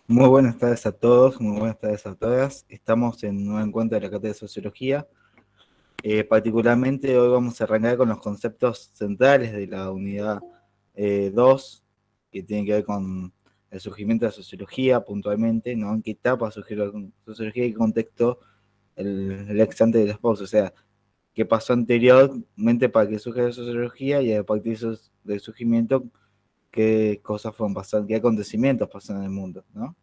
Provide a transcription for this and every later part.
Muy buenas tardes a todos, muy buenas tardes a todas. Estamos en un nuevo encuentro de la Cátedra de Sociología. Particularmente hoy vamos a arrancar con los conceptos centrales de la unidad 2, que tienen que ver con el surgimiento de la sociología puntualmente, ¿no? En qué etapa surgió la sociología y qué contexto el ex ante de los post, o sea, qué pasó anteriormente para que surja la sociología y a partir del surgimiento, qué cosas fueron pasando, qué acontecimientos pasan en el mundo, ¿no?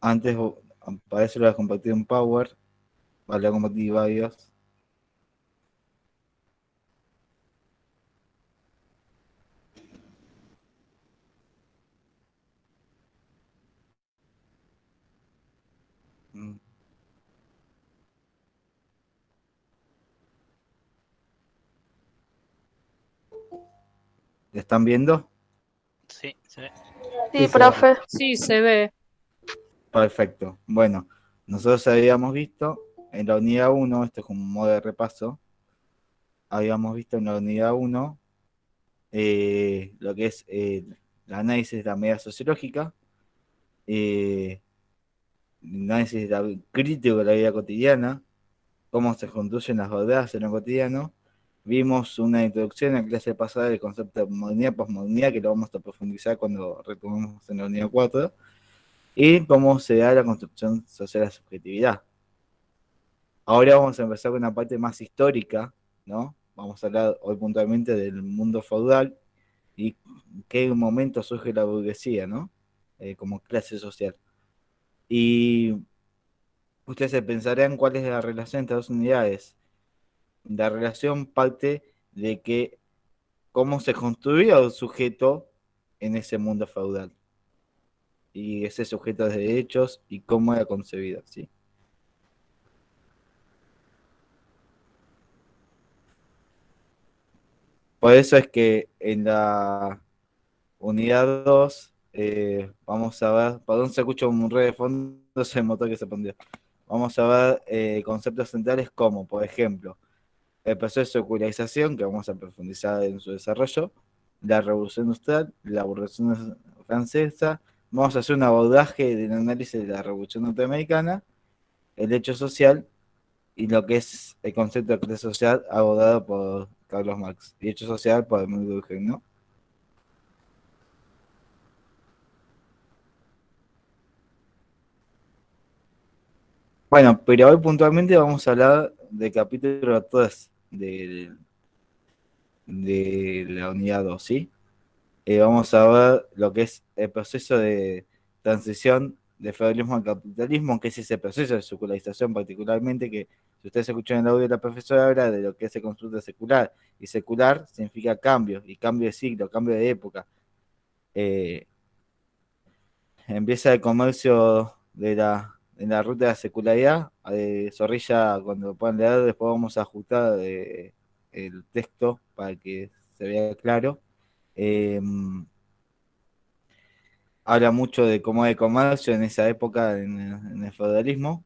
Antes, para eso lo voy a compartir en Power, vale, a compartir varios. Mm. ¿Están viendo? Sí, se ve. Sí, Sí, se ve. profe. Sí, se ve. Perfecto. Bueno, nosotros habíamos visto en la unidad uno, esto es como un modo de repaso, habíamos visto en la unidad uno lo que es el análisis de la medida sociológica, el análisis crítico de la vida cotidiana, cómo se construyen las verdades en lo cotidiano. Vimos una introducción en la clase pasada del concepto de modernidad, posmodernidad, que lo vamos a profundizar cuando retomemos en la unidad 4, y cómo se da la construcción social de la subjetividad. Ahora vamos a empezar con una parte más histórica, ¿no? Vamos a hablar hoy puntualmente del mundo feudal y en qué momento surge la burguesía, ¿no? Como clase social. Y ustedes se pensarán cuál es la relación entre dos unidades. La relación parte de que cómo se construía un sujeto en ese mundo feudal y ese sujeto de derechos y cómo era concebido, ¿sí? Por eso es que en la unidad 2 vamos a ver, perdón, se escucha un ruido de fondo, es el motor que se prendió. Vamos a ver conceptos centrales como, por ejemplo, el proceso de secularización, que vamos a profundizar en su desarrollo, la Revolución Industrial, la Revolución Francesa. Vamos a hacer un abordaje del análisis de la Revolución Norteamericana, el hecho social y lo que es el concepto de clase social abordado por Carlos Marx y hecho social por Emil Durkheim, ¿no? Bueno, pero hoy puntualmente vamos a hablar del capítulo 3 de la unidad 2, ¿sí? Vamos a ver lo que es el proceso de transición de feudalismo al capitalismo, que es ese proceso de secularización particularmente, que si ustedes escuchan el audio de la profesora habla de lo que es el constructo secular, y secular significa cambio, y cambio de siglo, cambio de época. Eh, Empieza el comercio de la ruta de la secularidad, Zorrilla, cuando lo puedan leer, después vamos a ajustar el texto para que se vea claro. Eh, Habla mucho de cómo era el comercio en esa época en el feudalismo.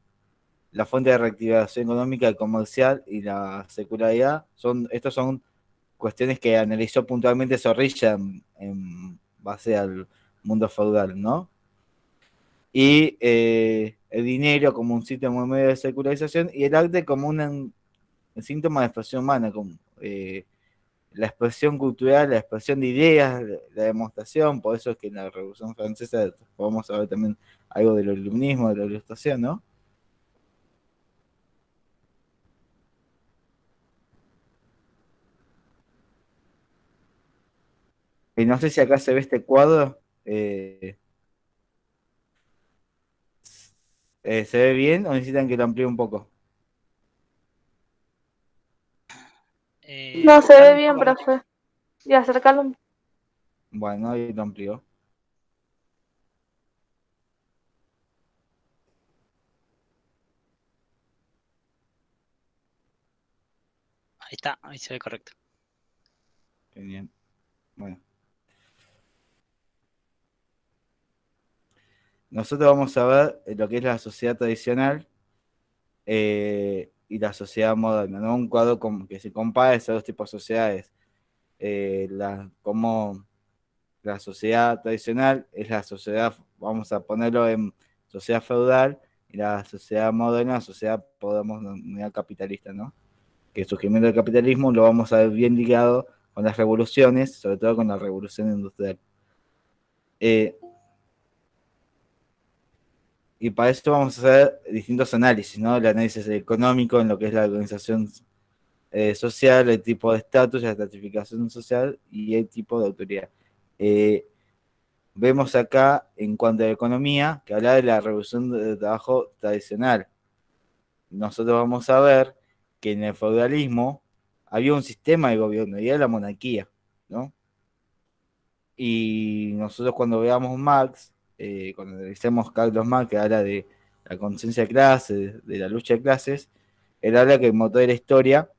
La fuente de reactivación económica, el comercial y la secularidad, estos son cuestiones que analizó puntualmente Zorrilla en base al mundo feudal, ¿no? Y el dinero como un síntoma medio de secularización y el arte como un síntoma de expresión humana, como la expresión cultural, la expresión de ideas, la demostración, por eso es que en la Revolución Francesa podemos ver también algo del iluminismo, de la ilustración, ¿no? Y no sé si acá se ve este cuadro, ¿se ve bien o necesitan que lo amplíe un poco? No se ve Acercarlo un bien, poco más. profe. Y acercarlo un... Bueno, ahí lo amplió. Ahí está, ahí se ve correcto. Bien. Bueno, nosotros vamos a ver lo que es la sociedad tradicional y la sociedad moderna, ¿no? Un cuadro como que se compara esos dos tipos de sociedades. Como la sociedad tradicional es la sociedad, vamos a ponerlo en sociedad feudal, y la sociedad moderna, la sociedad, podemos denominar capitalista, ¿no? Que el surgimiento del capitalismo lo vamos a ver bien ligado con las revoluciones, sobre todo con la revolución industrial. Eh, y para esto vamos a hacer distintos análisis, ¿no? El análisis económico en lo que es la organización social, el tipo de estatus, la estratificación social y el tipo de autoridad. Vemos acá, en cuanto a la economía, que habla de la revolución del trabajo tradicional. Nosotros vamos a ver que en el feudalismo había un sistema de gobierno y era la monarquía, ¿no? Y nosotros cuando veamos Marx, cuando analicemos Carlos Marx, que habla de la conciencia de clases, de la lucha de clases, él habla que el motor de la historia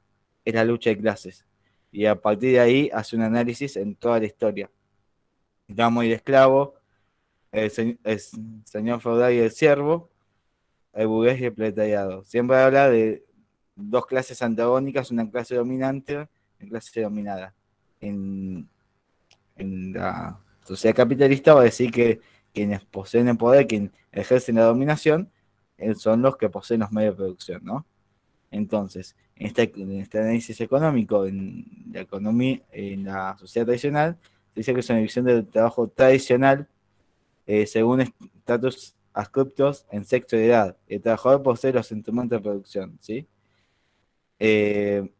es la lucha de clases. Y a partir de ahí hace un análisis en toda la historia. El amo y el esclavo, el señor feudal y el siervo, el burgués y el proletariado. Siempre habla de dos clases antagónicas, una clase dominante y una clase dominada. En, en la sociedad capitalista va a decir que quienes poseen el poder, quienes ejercen la dominación, son los que poseen los medios de producción, ¿no? Entonces, en este análisis económico, en la economía, en la sociedad tradicional, se dice que es una división del trabajo tradicional según estatus adscriptos en sexo y edad. El trabajador posee los instrumentos de producción, ¿sí? Eh,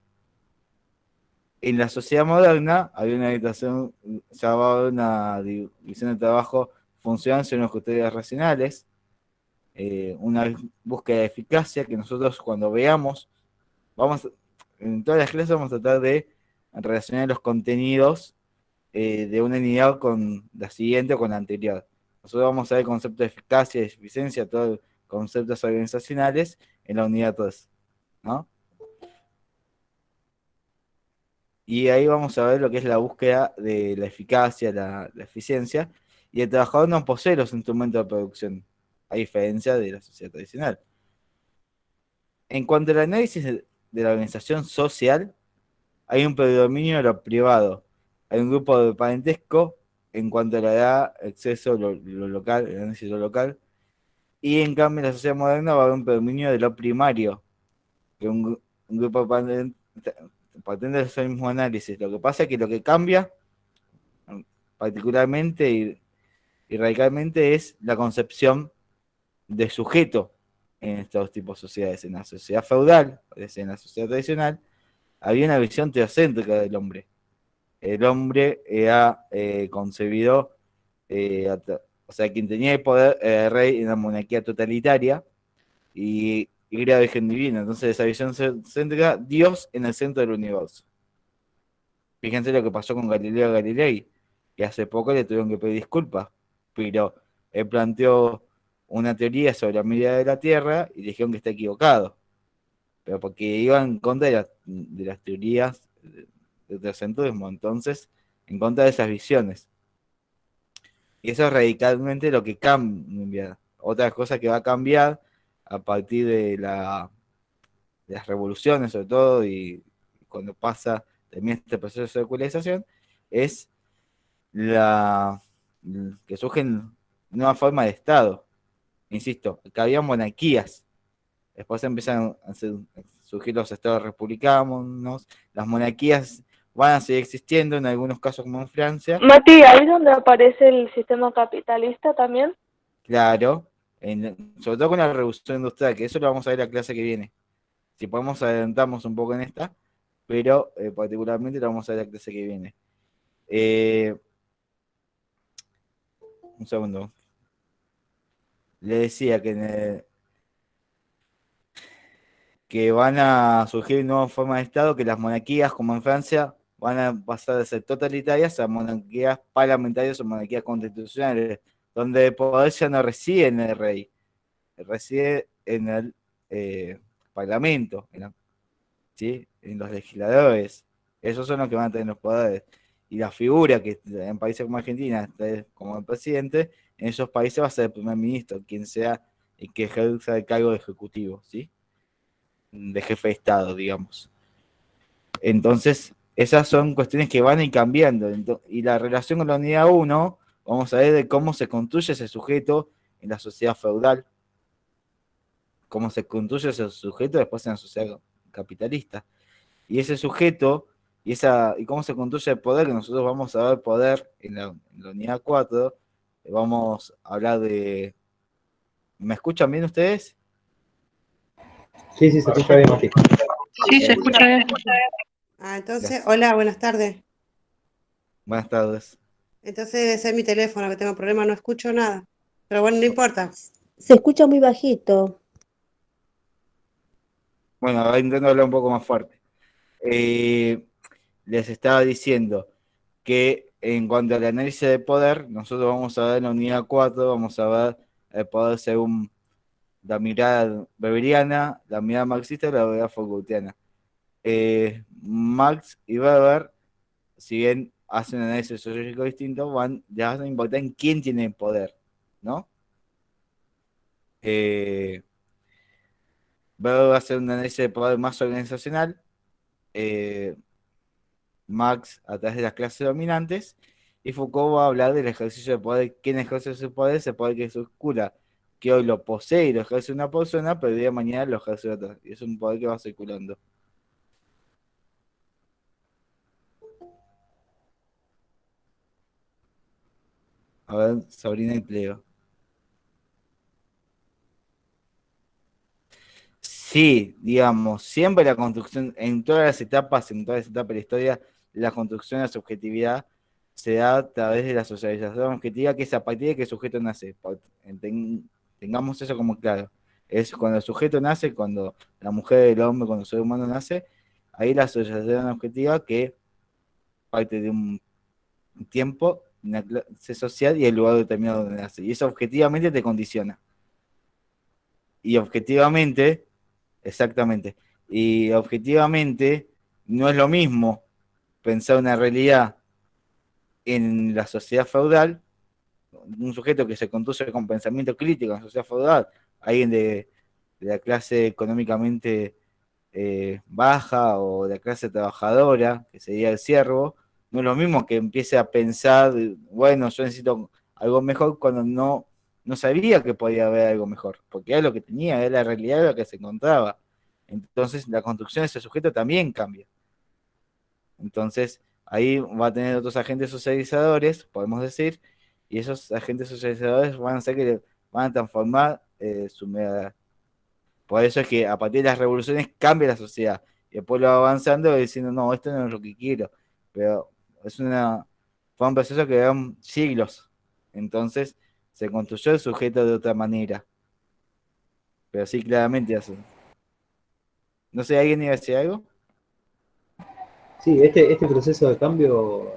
en la sociedad moderna había una división, división de trabajo funcional según los criterios racionales, una búsqueda de eficacia que nosotros cuando veamos, en todas las clases vamos a tratar de relacionar los contenidos de una unidad con la siguiente o con la anterior. Nosotros vamos a ver el concepto de eficacia y eficiencia, todos los conceptos organizacionales en la unidad 3, ¿no? Y ahí vamos a ver lo que es la búsqueda de la eficacia, la eficiencia, y el trabajador no posee los instrumentos de producción, a diferencia de la sociedad tradicional. En cuanto al análisis de la organización social, hay un predominio de lo privado, hay un grupo de parentesco en cuanto a la edad, exceso, lo local, el análisis de lo local, y en cambio en la sociedad moderna va a haber un predominio de lo primario, que un grupo patente de ese mismo análisis. Lo que pasa es que lo que cambia, particularmente y radicalmente, es la concepción de sujeto en estos tipos de sociedades. En la sociedad feudal, es decir, en la sociedad tradicional, había una visión teocéntrica del hombre. El hombre era concebido, o sea, quien tenía el poder era el rey en una monarquía totalitaria y era virgen divina. Entonces, esa visión céntrica, Dios en el centro del universo. Fíjense lo que pasó con Galileo Galilei, que hace poco le tuvieron que pedir disculpas, pero él planteó una teoría sobre la medida de la Tierra y dijeron que está equivocado, pero porque iba en contra de las teorías del trascendentalismo, entonces, en contra de esas visiones. Y eso es radicalmente lo que cambia. Otra cosa que va a cambiar a partir de las revoluciones, sobre todo, y cuando pasa también este proceso de secularización, es la que surgen nuevas formas de Estado. Insisto, que había monarquías, después empiezan a surgir los estados republicanos, las monarquías van a seguir existiendo en algunos casos como en Francia. Mati, ahí es donde aparece el sistema capitalista también. Claro, sobre todo con la revolución industrial, que eso lo vamos a ver la clase que viene. Si podemos adelantarnos un poco en esta, pero particularmente lo vamos a ver la clase que viene. Un segundo. Le decía que van a surgir nuevas formas de Estado, que las monarquías, como en Francia, van a pasar de ser totalitarias a monarquías parlamentarias o monarquías constitucionales, donde el poder ya no reside en el rey, reside en el parlamento, ¿sí? En los legisladores. Esos son los que van a tener los poderes. Y la figura que en países como Argentina está como el presidente, en esos países va a ser el primer ministro, quien sea el que ejerza el cargo de ejecutivo, ¿sí? de jefe de Estado, digamos. Entonces, esas son cuestiones que van a ir cambiando. Y la relación con la unidad uno, vamos a ver de cómo se construye ese sujeto en la sociedad feudal, cómo se construye ese sujeto después en la sociedad capitalista. Y ese sujeto y cómo se construye el poder, que nosotros vamos a ver poder en la unidad 4, vamos a hablar de... ¿Me escuchan bien ustedes? Sí, sí, se escucha bien, Mati. Sí, se escucha bien. Entonces, Gracias. hola, buenas tardes. Buenas tardes. Entonces debe ser mi teléfono que tengo problema, no escucho nada. Pero bueno, no importa. Se escucha muy bajito. Bueno, ahora intento hablar un poco más fuerte. Les estaba diciendo que en cuanto al análisis de poder, nosotros vamos a ver en la unidad 4, vamos a ver el poder según la mirada weberiana, la mirada marxista y la mirada Foucaultiana. Marx y Weber, si bien hacen un análisis sociológico distinto, ya van a importar en quién tiene el poder, ¿no? Weber va a hacer un análisis de poder más organizacional, Marx a través de las clases dominantes, y Foucault va a hablar del ejercicio de poder, quién ejerce ese poder, ese poder que circula, que hoy lo posee y lo ejerce una persona, pero el día de mañana lo ejerce otra, y es un poder que va circulando. A ver, Sabrina y Pleo. Sí, digamos, siempre la construcción, en todas las etapas de la historia, la construcción de la subjetividad se da a través de la socialización objetiva, que es a partir de que el sujeto nace. Tengamos eso como claro. Es cuando el sujeto nace, cuando la mujer, el hombre, cuando el ser humano nace, ahí la socialización objetiva que parte de un tiempo, una clase social y el lugar determinado donde nace. Y eso objetivamente te condiciona. Y objetivamente, exactamente, y objetivamente no es lo mismo pensar una realidad en la sociedad feudal, un sujeto que se conduce con pensamiento crítico en la sociedad feudal, alguien de la clase económicamente baja o de la clase trabajadora, que sería el siervo, no es lo mismo que empiece a pensar, bueno, yo necesito algo mejor cuando no sabía que podía haber algo mejor, porque era lo que tenía, era la realidad de lo que se encontraba. Entonces la construcción de ese sujeto también cambia. Entonces ahí va a tener otros agentes socializadores, podemos decir, y esos agentes socializadores van a hacer que van a transformar su mirada. Por eso es que a partir de las revoluciones cambia la sociedad. Y el pueblo va avanzando y diciendo, no, esto no es lo que quiero. Pero fue un proceso que llevan siglos. Entonces se construyó el sujeto de otra manera. Pero sí, claramente eso. No sé, ¿alguien iba a decir algo? Sí, este proceso de cambio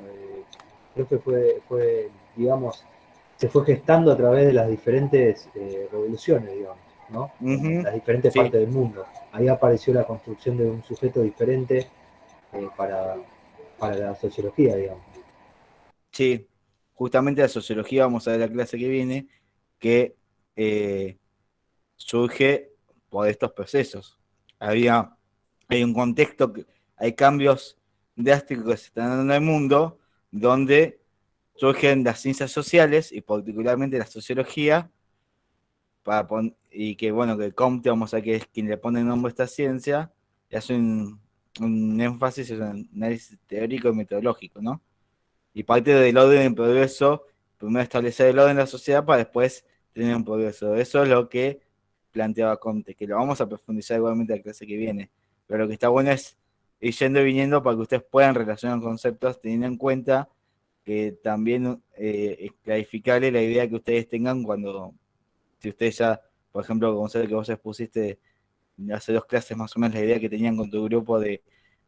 creo que digamos, se fue gestando a través de las diferentes revoluciones, digamos, ¿no? En Ujú, las diferentes sí, partes del mundo. Ahí apareció la construcción de un sujeto diferente para la sociología, digamos. sí. Justamente la sociología, vamos a ver la clase que viene, que eh, surge por estos procesos. Hay un contexto, hay cambios drásticos que se están dando en el mundo, donde surgen las ciencias sociales y particularmente la sociología, y que bueno, que Comte, vamos a ver que es quien le pone nombre a esta ciencia, y hace un énfasis en un análisis teórico y metodológico, ¿no? Y parte del orden en progreso, primero establecer el orden en la sociedad para después tener un progreso. Eso es lo que planteaba Comte, que lo vamos a profundizar igualmente en la clase que viene. Pero lo que está bueno es ir yendo y viniendo para que ustedes puedan relacionar conceptos teniendo en cuenta que también es clarificarle la idea que ustedes tengan si ustedes ya, por ejemplo, Gonzalo, que vos expusiste hace 2 clases más o menos la idea que tenían con tu grupo de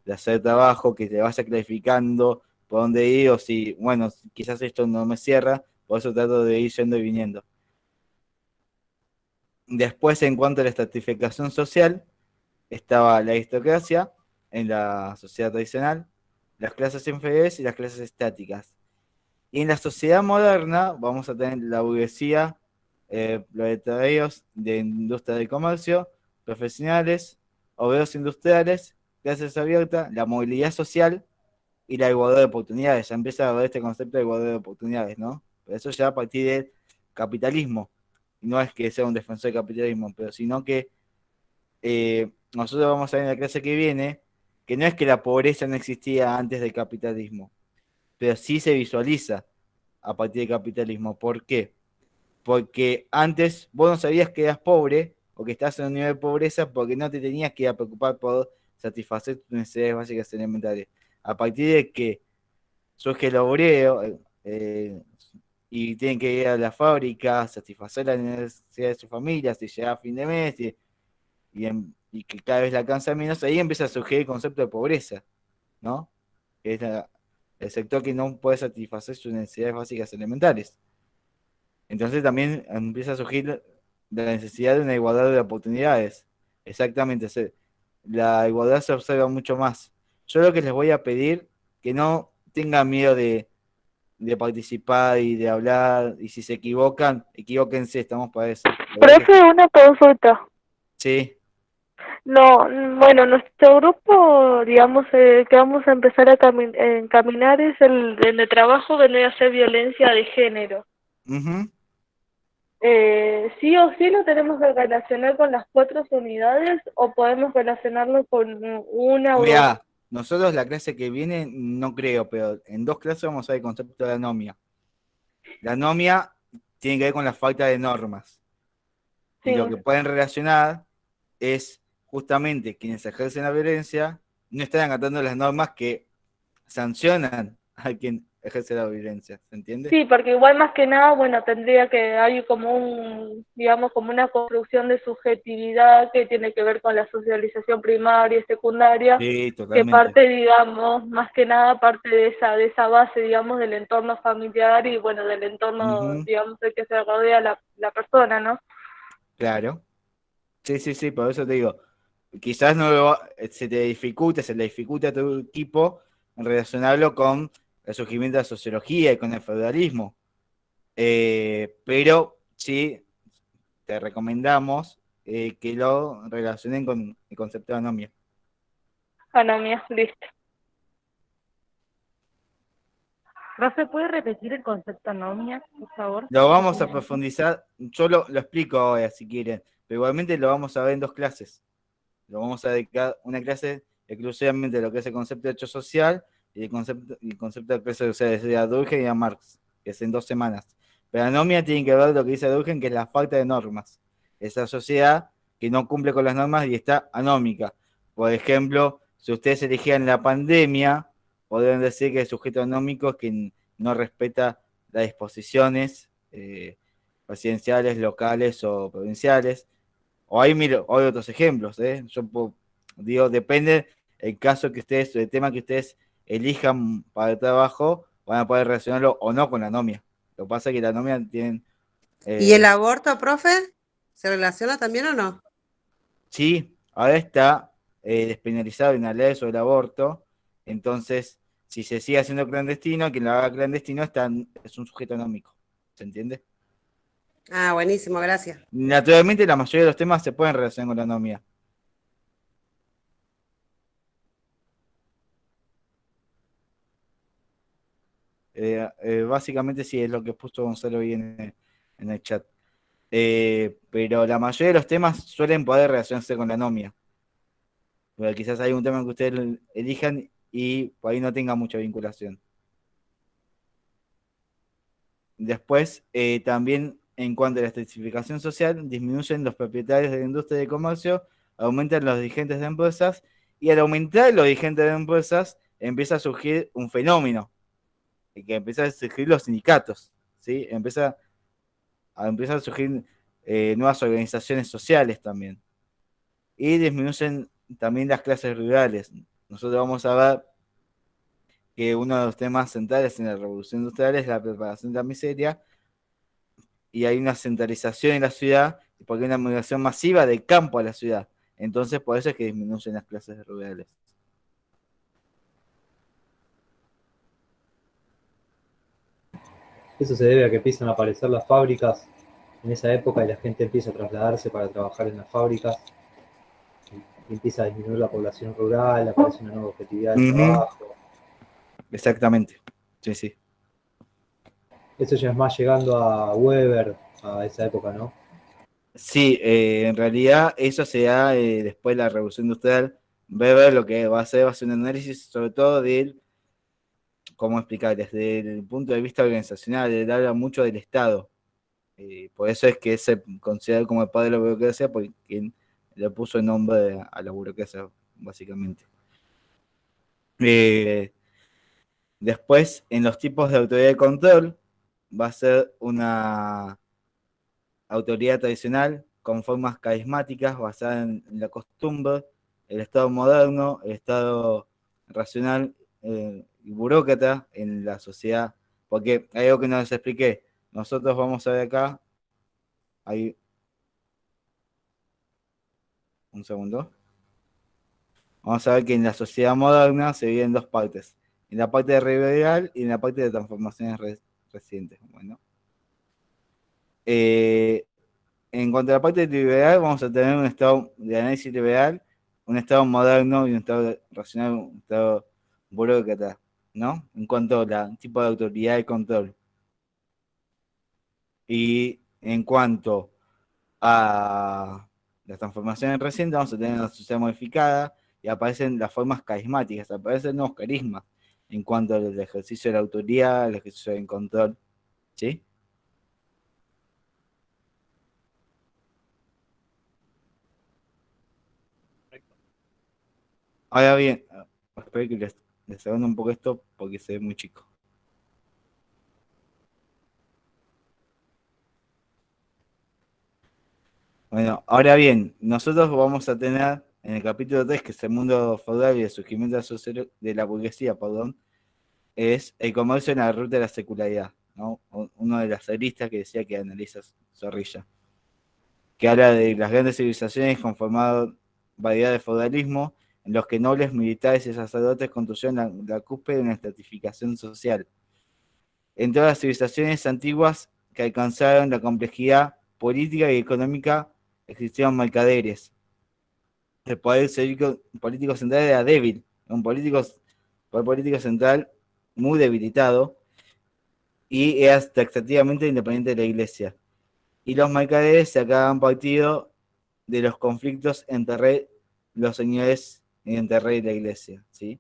hacer trabajo, que te vaya clarificando por dónde ir, o si, bueno, quizás esto no me cierra, por eso trato de ir yendo y viniendo. Después, en cuanto a la estratificación social, estaba la aristocracia en la sociedad tradicional, las clases inferiores y las clases estáticas. Y en la sociedad moderna vamos a tener la burguesía, proletarios de industria de comercio, profesionales, obreros industriales, clases abiertas, la movilidad social y la igualdad de oportunidades. Ya empieza a ver este concepto de igualdad de oportunidades, ¿no? Pero eso ya a partir del capitalismo. No es que sea un defensor del capitalismo, pero sino que nosotros vamos a ver en la clase que viene que no es que la pobreza no existía antes del capitalismo, pero sí se visualiza a partir del capitalismo. ¿Por qué? Porque antes vos no sabías que eras pobre o que estás en un nivel de pobreza porque no te tenías que ir a preocupar por satisfacer tus necesidades básicas elementales. A partir de que surge el obrero y tienen que ir a la fábrica, satisfacer las necesidades de su familia, si llega a fin de mes y que cada vez la alcanza menos, ahí empieza a surgir el concepto de pobreza, ¿no? Que es el sector que no puede satisfacer sus necesidades básicas elementales. Entonces también empieza a surgir la necesidad de una igualdad de oportunidades. Exactamente, la igualdad se observa mucho más. Yo lo que les voy a pedir, que no tengan miedo de participar y de hablar, y si se equivocan, equivóquense, estamos para eso. Profe, una consulta. Sí, No, bueno, nuestro grupo, digamos, que vamos a empezar a encaminar es el de trabajo que no iba a ser violencia de género. ujú. ¿Sí o sí lo tenemos que relacionar con las 4 unidades o podemos relacionarlo con una o dos? Mirá, nosotros la clase que viene no creo, pero en 2 clases vamos a ver el concepto de anomia. La anomia tiene que ver con la falta de normas. Y Sí. lo que pueden relacionar es justamente quienes ejercen la violencia no están acatando las normas que sancionan a quien ejerce la violencia, ¿se entiende? Sí, porque igual más que nada, bueno, tendría que hay como digamos, como una construcción de subjetividad que tiene que ver con la socialización primaria y secundaria, Sí, que totalmente. parte, digamos, más que nada parte de esa base, digamos, del entorno familiar y, bueno, del entorno, digamos, de que se rodea la persona, ¿no? Claro. Sí, por eso te digo, quizás se le dificulta a tu equipo relacionarlo con el surgimiento de la sociología y con el feudalismo. Pero sí, te recomendamos que lo relacionen con el concepto de anomia. Anomia, listo. Profe, ¿puede repetir el concepto anomia, por favor? Lo vamos a profundizar, yo lo explico ahora si quieren, pero igualmente lo vamos a ver en 2 clases. Lo vamos a dedicar una clase exclusivamente a lo que es el concepto de hecho social y el concepto de clase social, de a Durkheim y a Marx, que es en 2 semanas. Pero anomia tiene que ver lo que dice Durkheim, que es la falta de normas. Esa sociedad que no cumple con las normas y está anómica. Por ejemplo, si ustedes elegían la pandemia, podrían decir que el sujeto anómico es quien no respeta las disposiciones presidenciales, locales o provinciales. O hay otros ejemplos, ¿eh? Digo, depende el caso que ustedes, el tema que ustedes elijan para el trabajo, van a poder relacionarlo o no con la anomia. Lo que pasa es que la anomia tienen... ¿Y el aborto, profe? ¿Se relaciona también o no? Sí, ahora está despenalizado en la ley sobre el aborto, entonces, si se sigue haciendo clandestino, quien lo haga clandestino es un sujeto anómico, ¿se entiende? Ah, buenísimo, gracias. Naturalmente, la mayoría de los temas se pueden relacionar con la anomia. Básicamente sí, es lo que puso Gonzalo ahí en el chat. Pero la mayoría de los temas suelen poder relacionarse con la anomia. Pero quizás hay un tema que ustedes elijan y por ahí no tenga mucha vinculación. Después, también en cuanto a la estratificación social, disminuyen los propietarios de la industria y de comercio, aumentan los dirigentes de empresas, y al aumentar los dirigentes de empresas, empieza a surgir un fenómeno, que empieza a surgir los sindicatos, ¿sí? Empiezan a surgir nuevas organizaciones sociales también. Y disminuyen también las clases rurales. Nosotros vamos a ver que uno de los temas centrales en la revolución industrial es la preparación de la miseria, y hay una centralización en la ciudad, porque hay una migración masiva del campo a la ciudad. Entonces, por eso es que disminuyen las clases rurales. Eso se debe a que empiezan a aparecer las fábricas en esa época y la gente empieza a trasladarse para trabajar en las fábricas. y empieza a disminuir la población rural, aparece una nueva objetividad de Ujú. trabajo. Exactamente. Sí, sí. Eso ya es más llegando a Weber, a esa época, ¿no? Sí, en realidad eso se da después de la Revolución Industrial. Weber lo que va a hacer un análisis sobre todo del, ¿cómo explicar? Desde el punto de vista organizacional, él habla mucho del Estado. Por eso es que se considera como el padre de la burocracia, porque le puso el nombre a la burocracia, básicamente. Después, en los tipos de autoridad de control, va a ser una autoridad tradicional con formas carismáticas basadas en la costumbre, el Estado moderno, el Estado racional y burócrata en la sociedad. Porque hay algo que no les expliqué. Nosotros vamos a ver acá, hay un segundo. Vamos a ver que en la sociedad moderna se divide en dos partes. En la parte de liberal y en la parte de transformaciones recientes. Bueno. En cuanto a la parte liberal, vamos a tener un estado de análisis liberal, un estado moderno y un estado racional, un estado burócrata, ¿no? En cuanto al tipo de autoridad y control. Y en cuanto a las transformaciones recientes, vamos a tener una sociedad modificada y aparecen las formas carismáticas, aparecen nuevos carismas en cuanto al ejercicio de la autoridad, el ejercicio del control, ¿sí? Ahora bien, espero que les hagan un poco esto porque se ve muy chico. Bueno, ahora bien, nosotros vamos a tener en el capítulo 3, que es el mundo feudal y el surgimiento de la burguesía, perdón, es el comercio en la ruta de la secularidad, ¿no? Uno de las aristas que decía que analiza Zorrilla, que habla de las grandes civilizaciones conformadas variedad de feudalismo, en los que nobles, militares y sacerdotes construyeron la cúspide de una estratificación social. En todas las civilizaciones antiguas que alcanzaron la complejidad política y económica, existieron mercaderes. El poder político central era débil, un poder político central muy debilitado y era taxativamente independiente de la iglesia. Y los mercaderes sacaban partido de los conflictos entre los señores y entre rey y la iglesia, ¿sí?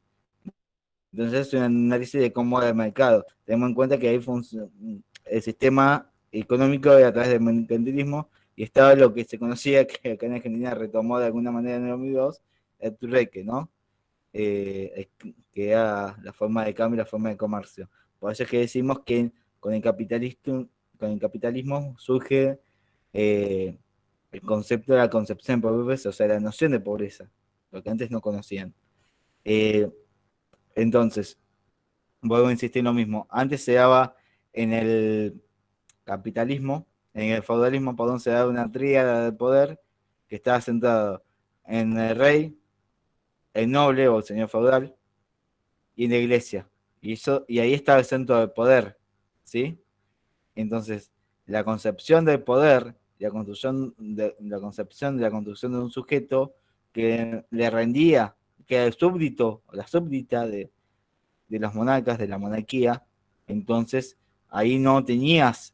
Entonces es un análisis de cómo era el mercado. Tenemos en cuenta que ahí el sistema económico era a través del mercantilismo y estaba lo que se conocía, que acá en Argentina retomó de alguna manera en el 2002, el trueque, ¿no? Que era la forma de cambio y la forma de comercio. Por eso es que decimos que con el capitalismo surge el concepto de la concepción de pobreza, o sea, la noción de pobreza, lo que antes no conocían. Entonces, vuelvo a insistir en lo mismo. Antes se daba en el capitalismo, en el feudalismo, perdón, se daba una tríada de poder que estaba centrado en el rey, el noble o el señor feudal y en la iglesia. Y ahí estaba el centro del poder, ¿sí? Entonces, la concepción del poder, la concepción de la construcción de un sujeto que le rendía, que era el súbdito o la súbdita de los monarcas, de la monarquía, entonces ahí no tenías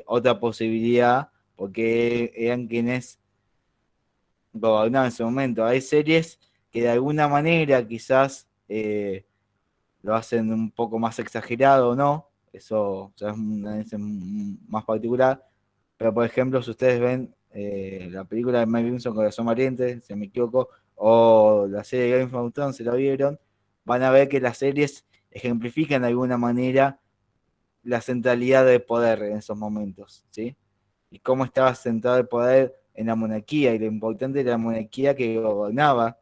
otra posibilidad porque eran quienes gobernaban en ese momento. Hay series que de alguna manera quizás lo hacen un poco más exagerado o no, eso ya es un análisis más particular, pero por ejemplo, si ustedes ven la película de Mel Gibson, Corazón Valiente, si me equivoco, o la serie de Game of Thrones, si la vieron, van a ver que las series ejemplifican de alguna manera la centralidad del poder en esos momentos, ¿sí? Y cómo estaba centrado el poder en la monarquía y lo importante de la monarquía que gobernaba.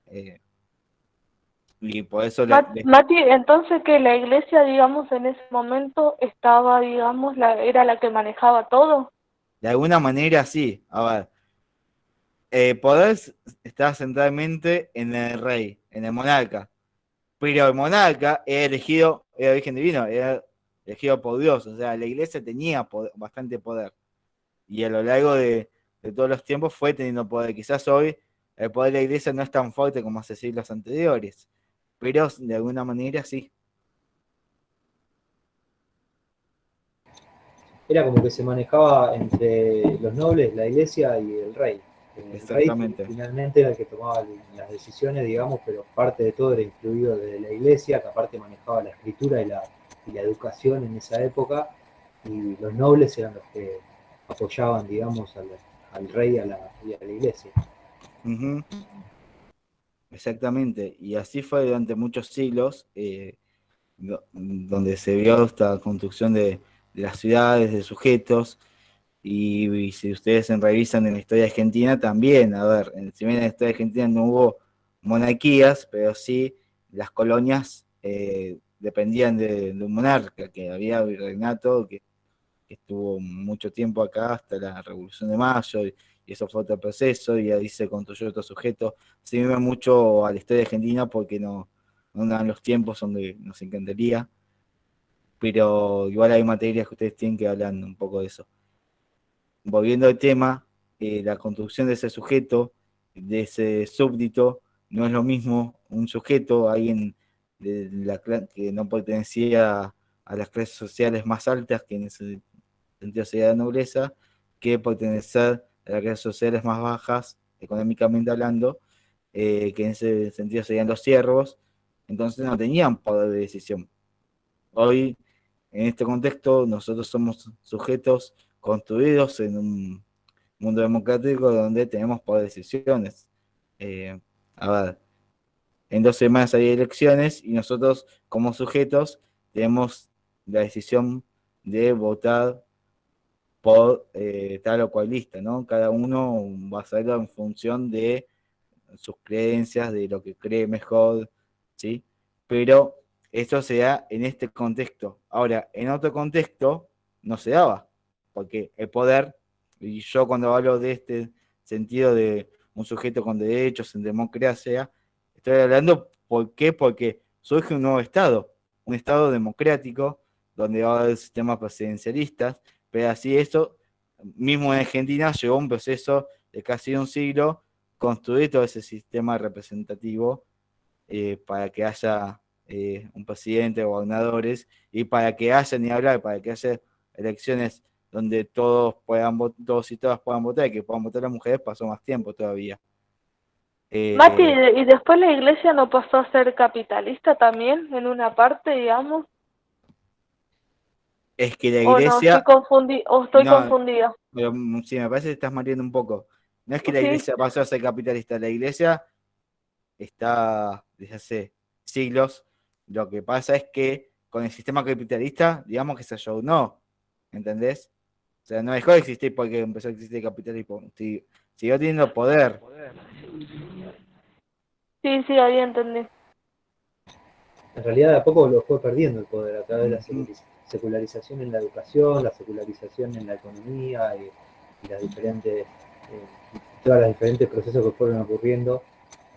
eh, y por eso Mati, entonces que la iglesia, digamos, en ese momento estaba, digamos, era la que manejaba todo. de alguna manera sí. A ver, el poder estaba centralmente en el rey, en el monarca. Pero el monarca era elegido, era virgen divino, era elegido por Dios. O sea, la iglesia tenía bastante poder. Y a lo largo de todos los tiempos fue teniendo poder. Quizás hoy el poder de la iglesia no es tan fuerte como hace siglos anteriores, pero de alguna manera sí. Era como que se manejaba entre los nobles, la iglesia y el rey. El rey Exactamente. finalmente era el que tomaba las decisiones, digamos, pero parte de todo era influido de la iglesia, que aparte manejaba la escritura y la educación en esa época, y los nobles eran los que apoyaban, digamos, al rey y a la iglesia. Ujú. Exactamente, y así fue durante muchos siglos, donde se vio esta construcción de las ciudades, de sujetos, y si ustedes revisan en la historia argentina también, a ver, si bien en la historia argentina no hubo monarquías, pero sí las colonias dependían de un monarca, que había virreinato, que estuvo mucho tiempo acá hasta la Revolución de Mayo, y eso fue otro proceso, y ahí se construyó otro sujeto. Se vive mucho a la historia argentina porque no dan los tiempos donde nos encantaría, pero igual hay materias que ustedes tienen que hablar un poco de eso. Volviendo al tema, la construcción de ese sujeto, de ese súbdito, no es lo mismo un sujeto, alguien que no pertenecía a las clases sociales más altas, que en ese sentido sería la nobleza, que pertenecer a las clases sociales más bajas, económicamente hablando, que en ese sentido serían los siervos, entonces no tenían poder de decisión. Hoy, en este contexto, nosotros somos sujetos construidos en un mundo democrático donde tenemos poder de decisiones. Eh, a ver, en 2 semanas hay elecciones y nosotros como sujetos tenemos la decisión de votar por tal o cual lista, ¿no? Cada uno va a hacerlo en función de sus creencias, de lo que cree mejor, ¿sí? Pero eso se da en este contexto. Ahora, en otro contexto no se daba, porque el poder, y yo cuando hablo de este sentido de un sujeto con derechos en democracia, estoy hablando, ¿por qué? Porque surge un nuevo Estado, un Estado democrático, donde va a haber sistemas presidencialistas, pero así eso, mismo en Argentina, llegó un proceso de casi un siglo construir todo ese sistema representativo para que haya un presidente, gobernadores, y para que haya, ni hablar, para que haya elecciones donde todos y todas puedan votar, y que puedan votar las mujeres, pasó más tiempo todavía. Mati, Eh, ¿y después la iglesia no pasó a ser capitalista también en una parte, digamos? es que la ¿O no, iglesia, estoy no, confundida? pero sí, me parece que estás mareando un poco. No es que la Sí. iglesia pasó a ser capitalista, la iglesia está desde hace siglos. Lo que pasa es que con el sistema capitalista, digamos que se no, ¿entendés? O sea, no dejó de existir porque empezó a existir el capitalismo. Siguió teniendo poder. Sí, sí, ahí entendí. En realidad de a poco lo fue perdiendo el poder a través de la Ujú. secularización en la educación, la secularización en la economía y las diferentes, todos los diferentes procesos que fueron ocurriendo,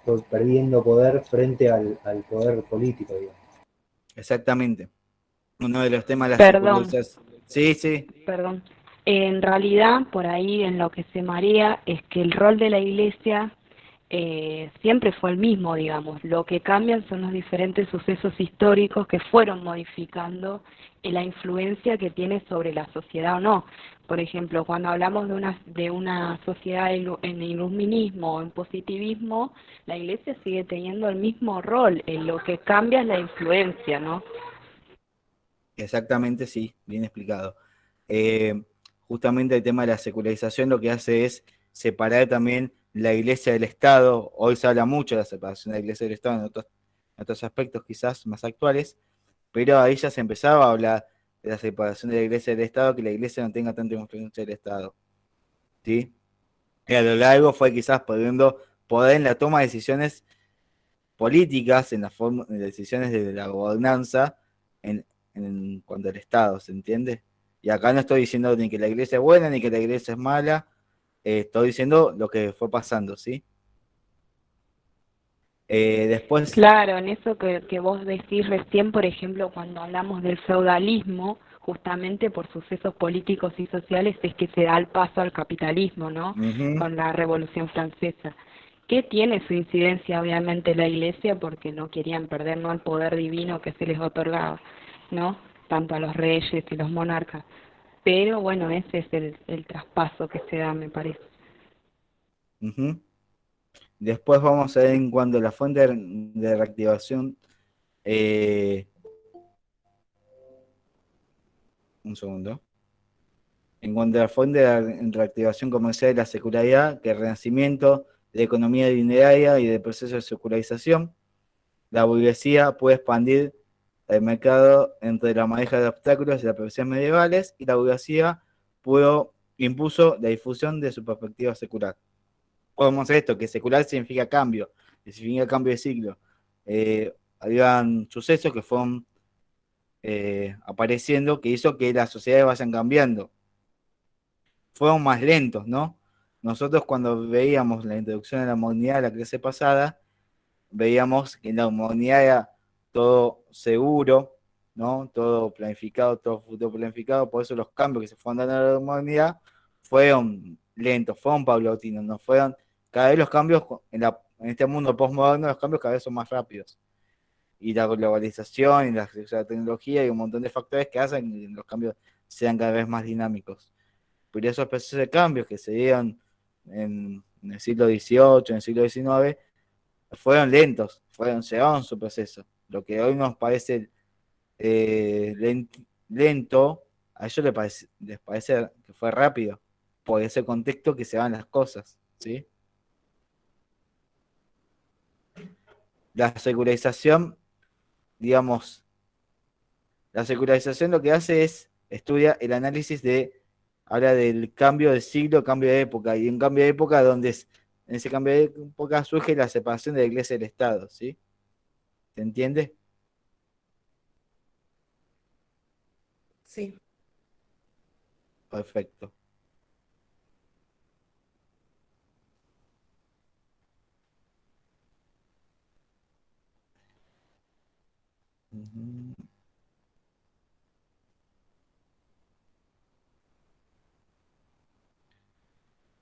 fue perdiendo poder frente al poder político, digamos. Exactamente. Uno de los temas de la Perdón, secularización. Sí, sí, perdón. En realidad, por ahí en lo que se marea es que el rol de la iglesia siempre fue el mismo, digamos. Lo que cambian son los diferentes sucesos históricos que fueron modificando la influencia que tiene sobre la sociedad o no. Por ejemplo, cuando hablamos de una sociedad en iluminismo o en positivismo, la iglesia sigue teniendo el mismo rol. Lo que cambia es la influencia, ¿no? exactamente, sí, bien explicado. Eh, Justamente el tema de la secularización lo que hace es separar también la iglesia del Estado. Hoy se habla mucho de la separación de la iglesia del Estado en otros aspectos quizás más actuales, pero ahí ya se empezaba a hablar de la separación de la iglesia del Estado, que la iglesia no tenga tanta influencia del Estado, ¿sí? Y a lo largo fue quizás perdiendo poder en la toma de decisiones políticas, en en las decisiones de la gobernanza, en, en cuanto al Estado, ¿se entiende? Y acá no estoy diciendo ni que la iglesia es buena, ni que la iglesia es mala, estoy diciendo lo que fue pasando, ¿sí? Después, Claro, en eso que vos decís recién, por ejemplo, cuando hablamos del feudalismo, justamente por sucesos políticos y sociales es que se da el paso al capitalismo, ¿no? ujú, Con la Revolución Francesa. que tiene su incidencia obviamente la Iglesia porque no querían perder, ¿no?, el poder divino que se les otorgaba, ¿no?, tanto a los reyes y los monarcas. Pero bueno, ese es el traspaso que se da, me parece. Ujú. Después vamos a ver en cuanto a la fuente de reactivación. eh, un segundo. En cuanto a la fuente de reactivación comercial y la secularidad, que el renacimiento de la economía dineraria y del proceso de secularización, la burguesía puede expandir el mercado entre la maneja de obstáculos y las profesiones medievales, y la burguesía impuso la difusión de su perspectiva secular. Podemos hacer esto, que secular significa cambio, que significa cambio de siglo. Habían sucesos que fueron apareciendo que hizo que las sociedades vayan cambiando. Fueron más lentos, ¿no? Nosotros cuando veíamos la introducción de la modernidad de la clase pasada, veíamos que en la modernidad era todo seguro, ¿no? Todo planificado, todo futuro planificado, por eso los cambios que se fueron dando en la modernidad fueron lentos, fueron paulatinos, no fueron, cada vez los cambios en este mundo postmoderno, los cambios cada vez son más rápidos. Y la globalización y la tecnología y un montón de factores que hacen que los cambios sean cada vez más dinámicos. Por esos procesos de cambios que se dieron en el siglo XVIII, en el siglo XIX, fueron lentos, llevaron su proceso. Lo que hoy nos parece lento, a ellos les parece que fue rápido, por ese contexto que se van las cosas, ¿sí? La secularización, digamos, la secularización lo que hace es estudia el análisis habla del cambio de siglo, cambio de época, y un cambio de época donde en ese cambio de época surge la separación de la Iglesia y del Estado, ¿sí? ¿Se entiende? Sí. Perfecto. Ujú.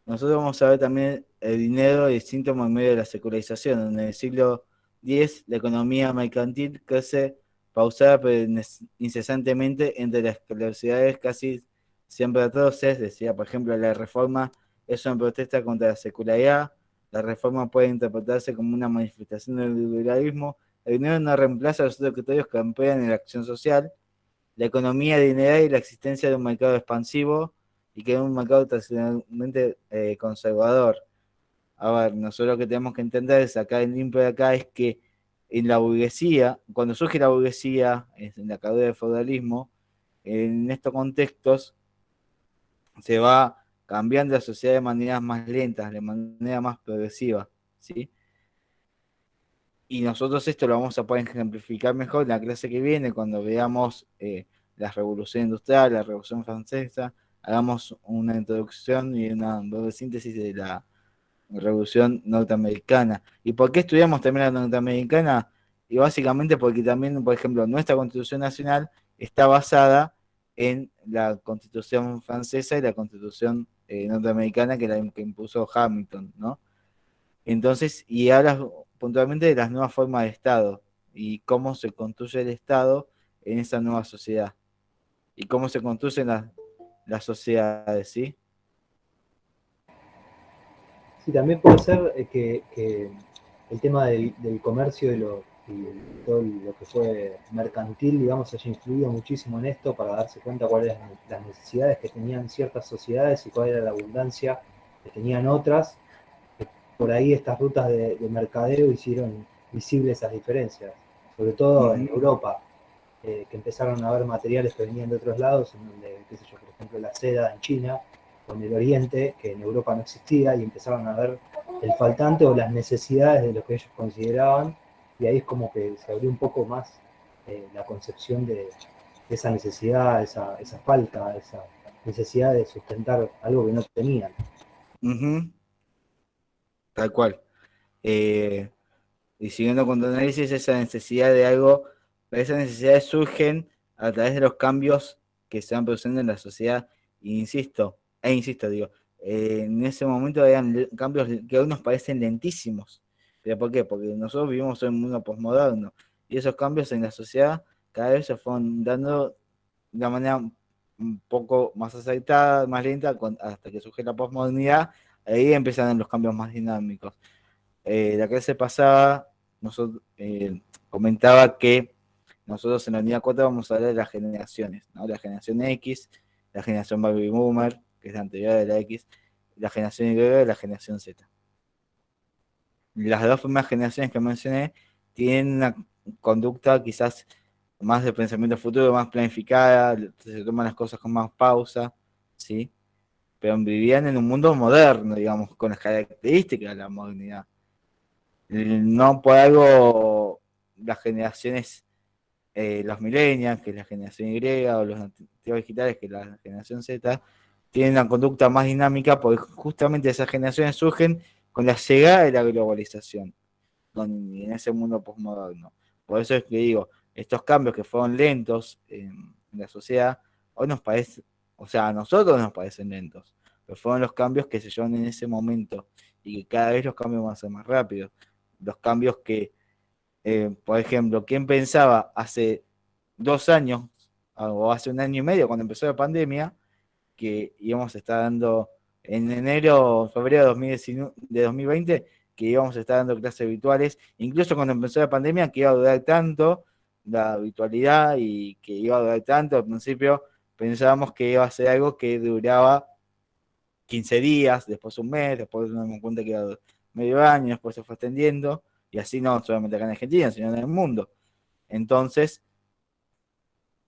Nosotros vamos a ver también el dinero y síntomas en medio de la secularización. En el siglo X, la economía mercantil crece pausada pero incesantemente entre las velocidades casi siempre atroces. Decía, por ejemplo, la reforma es una protesta contra la secularidad. La reforma puede interpretarse como una manifestación del liberalismo. El dinero no reemplaza los otros criterios que emplean en la acción social. La economía dineraria y la existencia de un mercado expansivo y que es un mercado tradicionalmente conservador. A ver, nosotros lo que tenemos que entender es sacar el limpio de acá es que en la burguesía, cuando surge la burguesía, en la caída del feudalismo, en estos contextos se va cambiando la sociedad de maneras más lentas, de manera más progresiva, ¿sí? Y nosotros esto lo vamos a poder ejemplificar mejor en la clase que viene, cuando veamos la revolución industrial, la revolución francesa, hagamos una introducción y una breve síntesis de la revolución norteamericana. ¿Y por qué estudiamos también la norteamericana? Y básicamente porque también, por ejemplo, nuestra constitución nacional está basada en la constitución francesa y la constitución norteamericana que impuso Hamilton, ¿no? Entonces, y hablas puntualmente de las nuevas formas de Estado y cómo se construye el Estado en esa nueva sociedad y cómo se construyen las sociedades, ¿sí? Sí, también puede ser que el tema del comercio y todo lo que fue mercantil, digamos, haya influido muchísimo en esto para darse cuenta cuáles eran las necesidades que tenían ciertas sociedades y cuál era la abundancia que tenían otras. Por ahí estas rutas de mercadeo hicieron visibles esas diferencias, sobre todo en Europa, que empezaron a haber materiales que venían de otros lados, en donde, qué sé yo, por ejemplo, la seda en China o en el Oriente, que en Europa no existía, y empezaron a ver el faltante o las necesidades de lo que ellos consideraban, y ahí es como que se abrió un poco más la concepción de esa necesidad, esa falta, esa necesidad de sustentar algo que no tenían. Ujú, tal cual. Eh, y siguiendo con tu análisis, esa necesidad de algo, esas necesidades surgen a través de los cambios que se van produciendo en la sociedad, insisto, digo, en ese momento habían cambios que hoy nos parecen lentísimos. ¿Pero por qué? Porque nosotros vivimos en un mundo posmoderno y esos cambios en la sociedad cada vez se fueron dando de una manera un poco más aceitada, más lenta, hasta que surge la posmodernidad. Ahí empiezan los cambios más dinámicos. La clase pasada nosotros, comentaba que nosotros en la unidad 4 vamos a hablar de las generaciones, ¿no? La generación X, la generación Baby Boomer, que es la anterior de la X, la generación Y y la generación Z. Las dos primeras generaciones que mencioné tienen una conducta quizás más de pensamiento futuro, más planificada, se toman las cosas con más pausa, ¿sí? Pero vivían en un mundo moderno, digamos, con las características de la modernidad. No por algo las generaciones, los millennials, que es la generación Y, o los nativos digitales, que es la generación Z, tienen una conducta más dinámica porque justamente esas generaciones surgen con la llegada de la globalización en ese mundo postmoderno. Por eso es que digo, estos cambios que fueron lentos en la sociedad, hoy nos parece, o sea, a nosotros nos parecen lentos, pero fueron los cambios que se llevan en ese momento y que cada vez los cambios van a ser más rápidos. Los cambios que, por ejemplo, ¿quién pensaba hace 2 años o hace un año y medio cuando empezó la pandemia que íbamos a estar dando en enero o febrero de 2020 que íbamos a estar dando clases virtuales, incluso cuando empezó la pandemia, que iba a durar tanto la virtualidad y que iba a durar tanto? Al principio pensábamos que iba a ser algo que duraba 15 días, después un mes, después nos dimos cuenta que iba medio año, después se fue extendiendo, y así no solamente acá en Argentina, sino en el mundo. Entonces,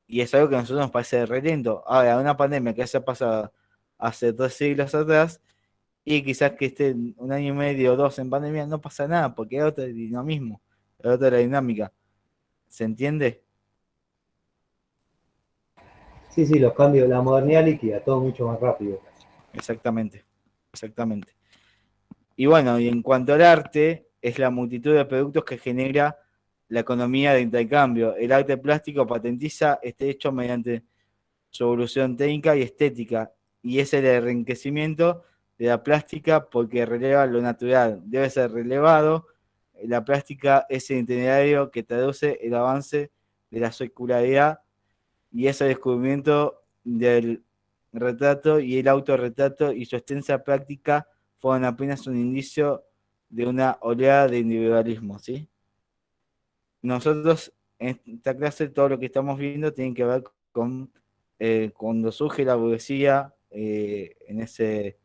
y es algo que a nosotros nos parece re lento. Ahora, una pandemia que haya pasado hace 2 siglos atrás, y quizás que esté un año y medio o dos en pandemia, no pasa nada, porque es otro dinamismo, es otra dinámica. ¿Se entiende? Sí, sí, los cambios, la modernidad líquida, todo mucho más rápido. Exactamente, exactamente. Y bueno, y en cuanto al arte, es la multitud de productos que genera la economía de intercambio. El arte plástico patentiza este hecho mediante su evolución técnica y estética, y es el enriquecimiento de la plástica porque releva lo natural, debe ser relevado. La plástica es el itinerario que traduce el avance de la circularidad y ese descubrimiento del retrato y el autorretrato y su extensa práctica fueron apenas un indicio de una oleada de individualismo, ¿sí? Nosotros en esta clase todo lo que estamos viendo tiene que ver con cuando surge la burguesía en ese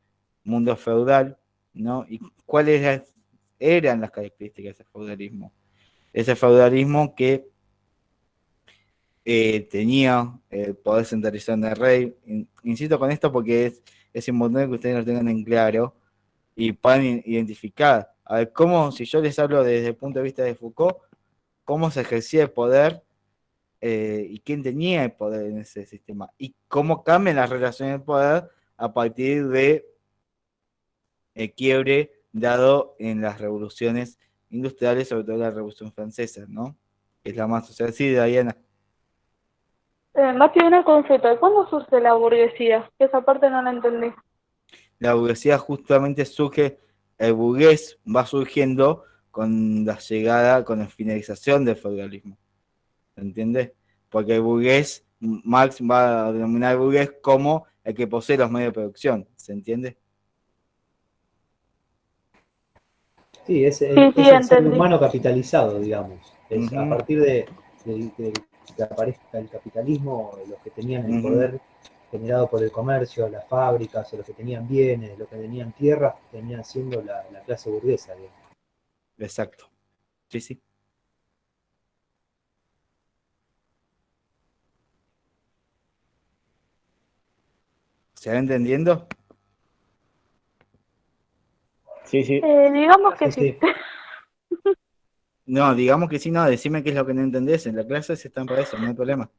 mundo feudal, ¿no? Y cuáles eran las características de ese feudalismo. Ese feudalismo que tenía poder centralizado en el rey. Insisto con esto porque es importante que ustedes lo tengan en claro y puedan identificar. A ver, cómo, si yo les hablo desde el punto de vista de Foucault, cómo se ejercía el poder y quién tenía el poder en ese sistema y cómo cambian las relaciones de poder a partir de el quiebre dado en las revoluciones industriales, sobre todo la Revolución Francesa, ¿no? Que es la más social. Sí, Diana. Mati, una consulta. ¿Cuándo surge la burguesía? Que esa parte no la entendí. La burguesía justamente surge, el burgués va surgiendo con la llegada, con la finalización del feudalismo. ¿Se entiende? Porque el burgués, Marx va a denominar al burgués como el que posee los medios de producción. ¿Se entiende? Sí, Sí, es sí, el ser entendí. humano capitalizado, digamos. Es a Ujú, partir de que aparezca el capitalismo, los que tenían el ujú. poder generado por el comercio, las fábricas, o los que tenían bienes, los que tenían tierras, venían siendo la clase burguesa, digamos. Exacto. Sí, sí. ¿Se va entendiendo? Sí, sí. Digamos que Sí, sí. sí. No, digamos que sí, no, decime qué es lo que no entendés. En la clase se están para eso, no hay problema.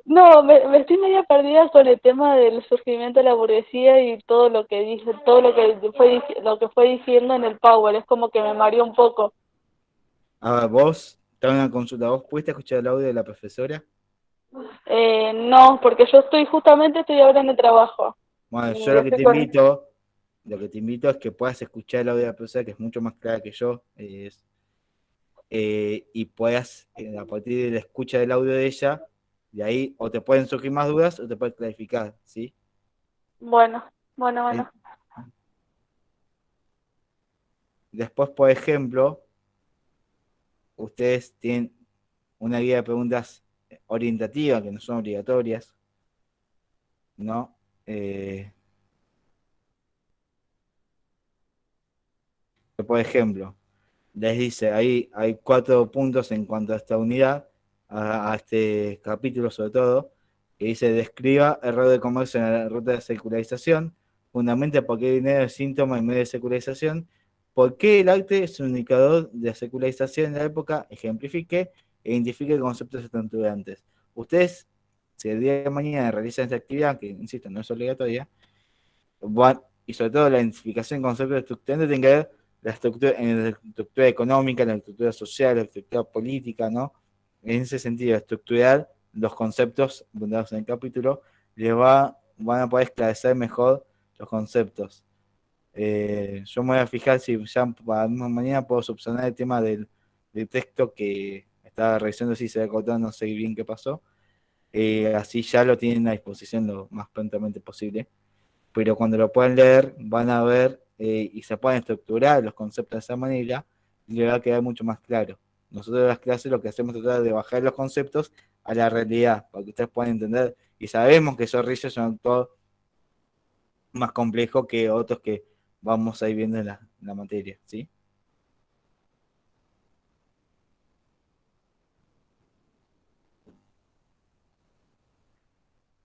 No, me estoy media perdida con el tema del surgimiento de la burguesía y todo lo que dice, todo lo que fue diciendo en el Powell. Es como que me mareó un poco. Ahora, vos, te hago una consulta. ¿Vos pudiste escuchar el audio de la profesora? No, porque yo estoy ahora en el trabajo. Bueno, yo Y lo que estoy te con... invito lo que te invito es que puedas escuchar el audio de la profesora, que es mucho más clara que yo, y puedas, a partir de la escucha del audio de ella, de ahí o te pueden surgir más dudas o te puedes clarificar, ¿sí? Bueno, bueno, Eh, bueno. Después, por ejemplo, ustedes tienen una guía de preguntas orientativas, que no son obligatorias, ¿no? Por ejemplo, les dice, ahí hay 4 puntos en cuanto a esta unidad, a este capítulo sobre todo, que dice, describa error de comercio en la ruta de secularización, fundamente por qué el dinero es síntoma y medio de secularización, por qué el arte es un indicador de secularización en la época, ejemplifique e identifique conceptos estructurantes. Ustedes, si el día de mañana realizan esta actividad, que insisto, no es obligatoria, y sobre todo la identificación de conceptos estructurantes tiene que ver en la estructura económica, en la estructura social, en la estructura política, ¿no? En ese sentido, estructurar los conceptos abundados en el capítulo, van a poder esclarecer mejor los conceptos. Yo me voy a fijar si ya para mañana puedo subsanar el tema del texto que estaba revisando, si se había cortado, no sé bien qué pasó. Así ya lo tienen a disposición lo más prontamente posible, pero cuando lo puedan leer van a ver y se pueden estructurar los conceptos de esa manera y les va a quedar mucho más claro. Nosotros en las clases lo que hacemos es tratar de bajar los conceptos a la realidad, para que ustedes puedan entender, y sabemos que Zorrilla es un autor más complejo que otros que vamos a ir viendo en la materia, ¿sí?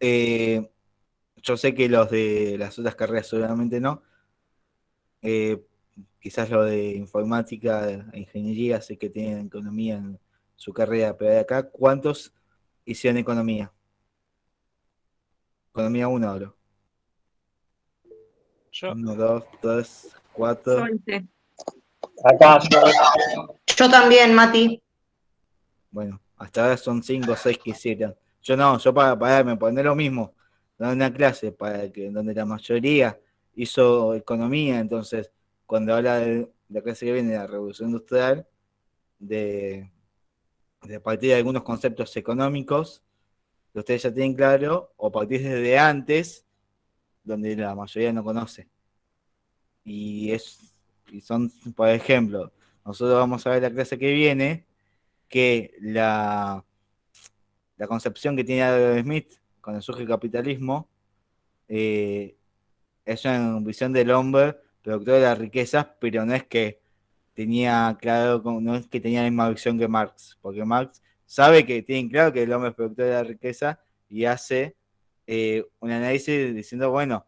Eh, yo sé que los de las otras carreras seguramente no, eh, quizás lo de informática e ingeniería, sé que tienen economía en su carrera, pero de acá, ¿cuántos hicieron economía? Economía uno ahora. Yo, 1, 2, 3, 4. Acá, Yo también, Mati. Bueno, hasta ahora son 5 o 6 que hicieron. Yo no, yo para me poner lo mismo, dar una clase para que donde la mayoría hizo economía, entonces cuando habla de la clase que viene de la revolución industrial, de, de partir de algunos conceptos económicos que ustedes ya tienen claro, o partir desde antes, donde la mayoría no conoce. Y, y son, por ejemplo, nosotros vamos a ver la clase que viene, que la concepción que tiene Adam Smith con el surge del capitalismo eh, es una visión del hombre productor de las riquezas, pero no es que tenía claro, no es que tenía la misma visión que Marx, porque Marx sabe que tiene claro que el hombre es productor de la riqueza y hace un análisis diciendo, bueno,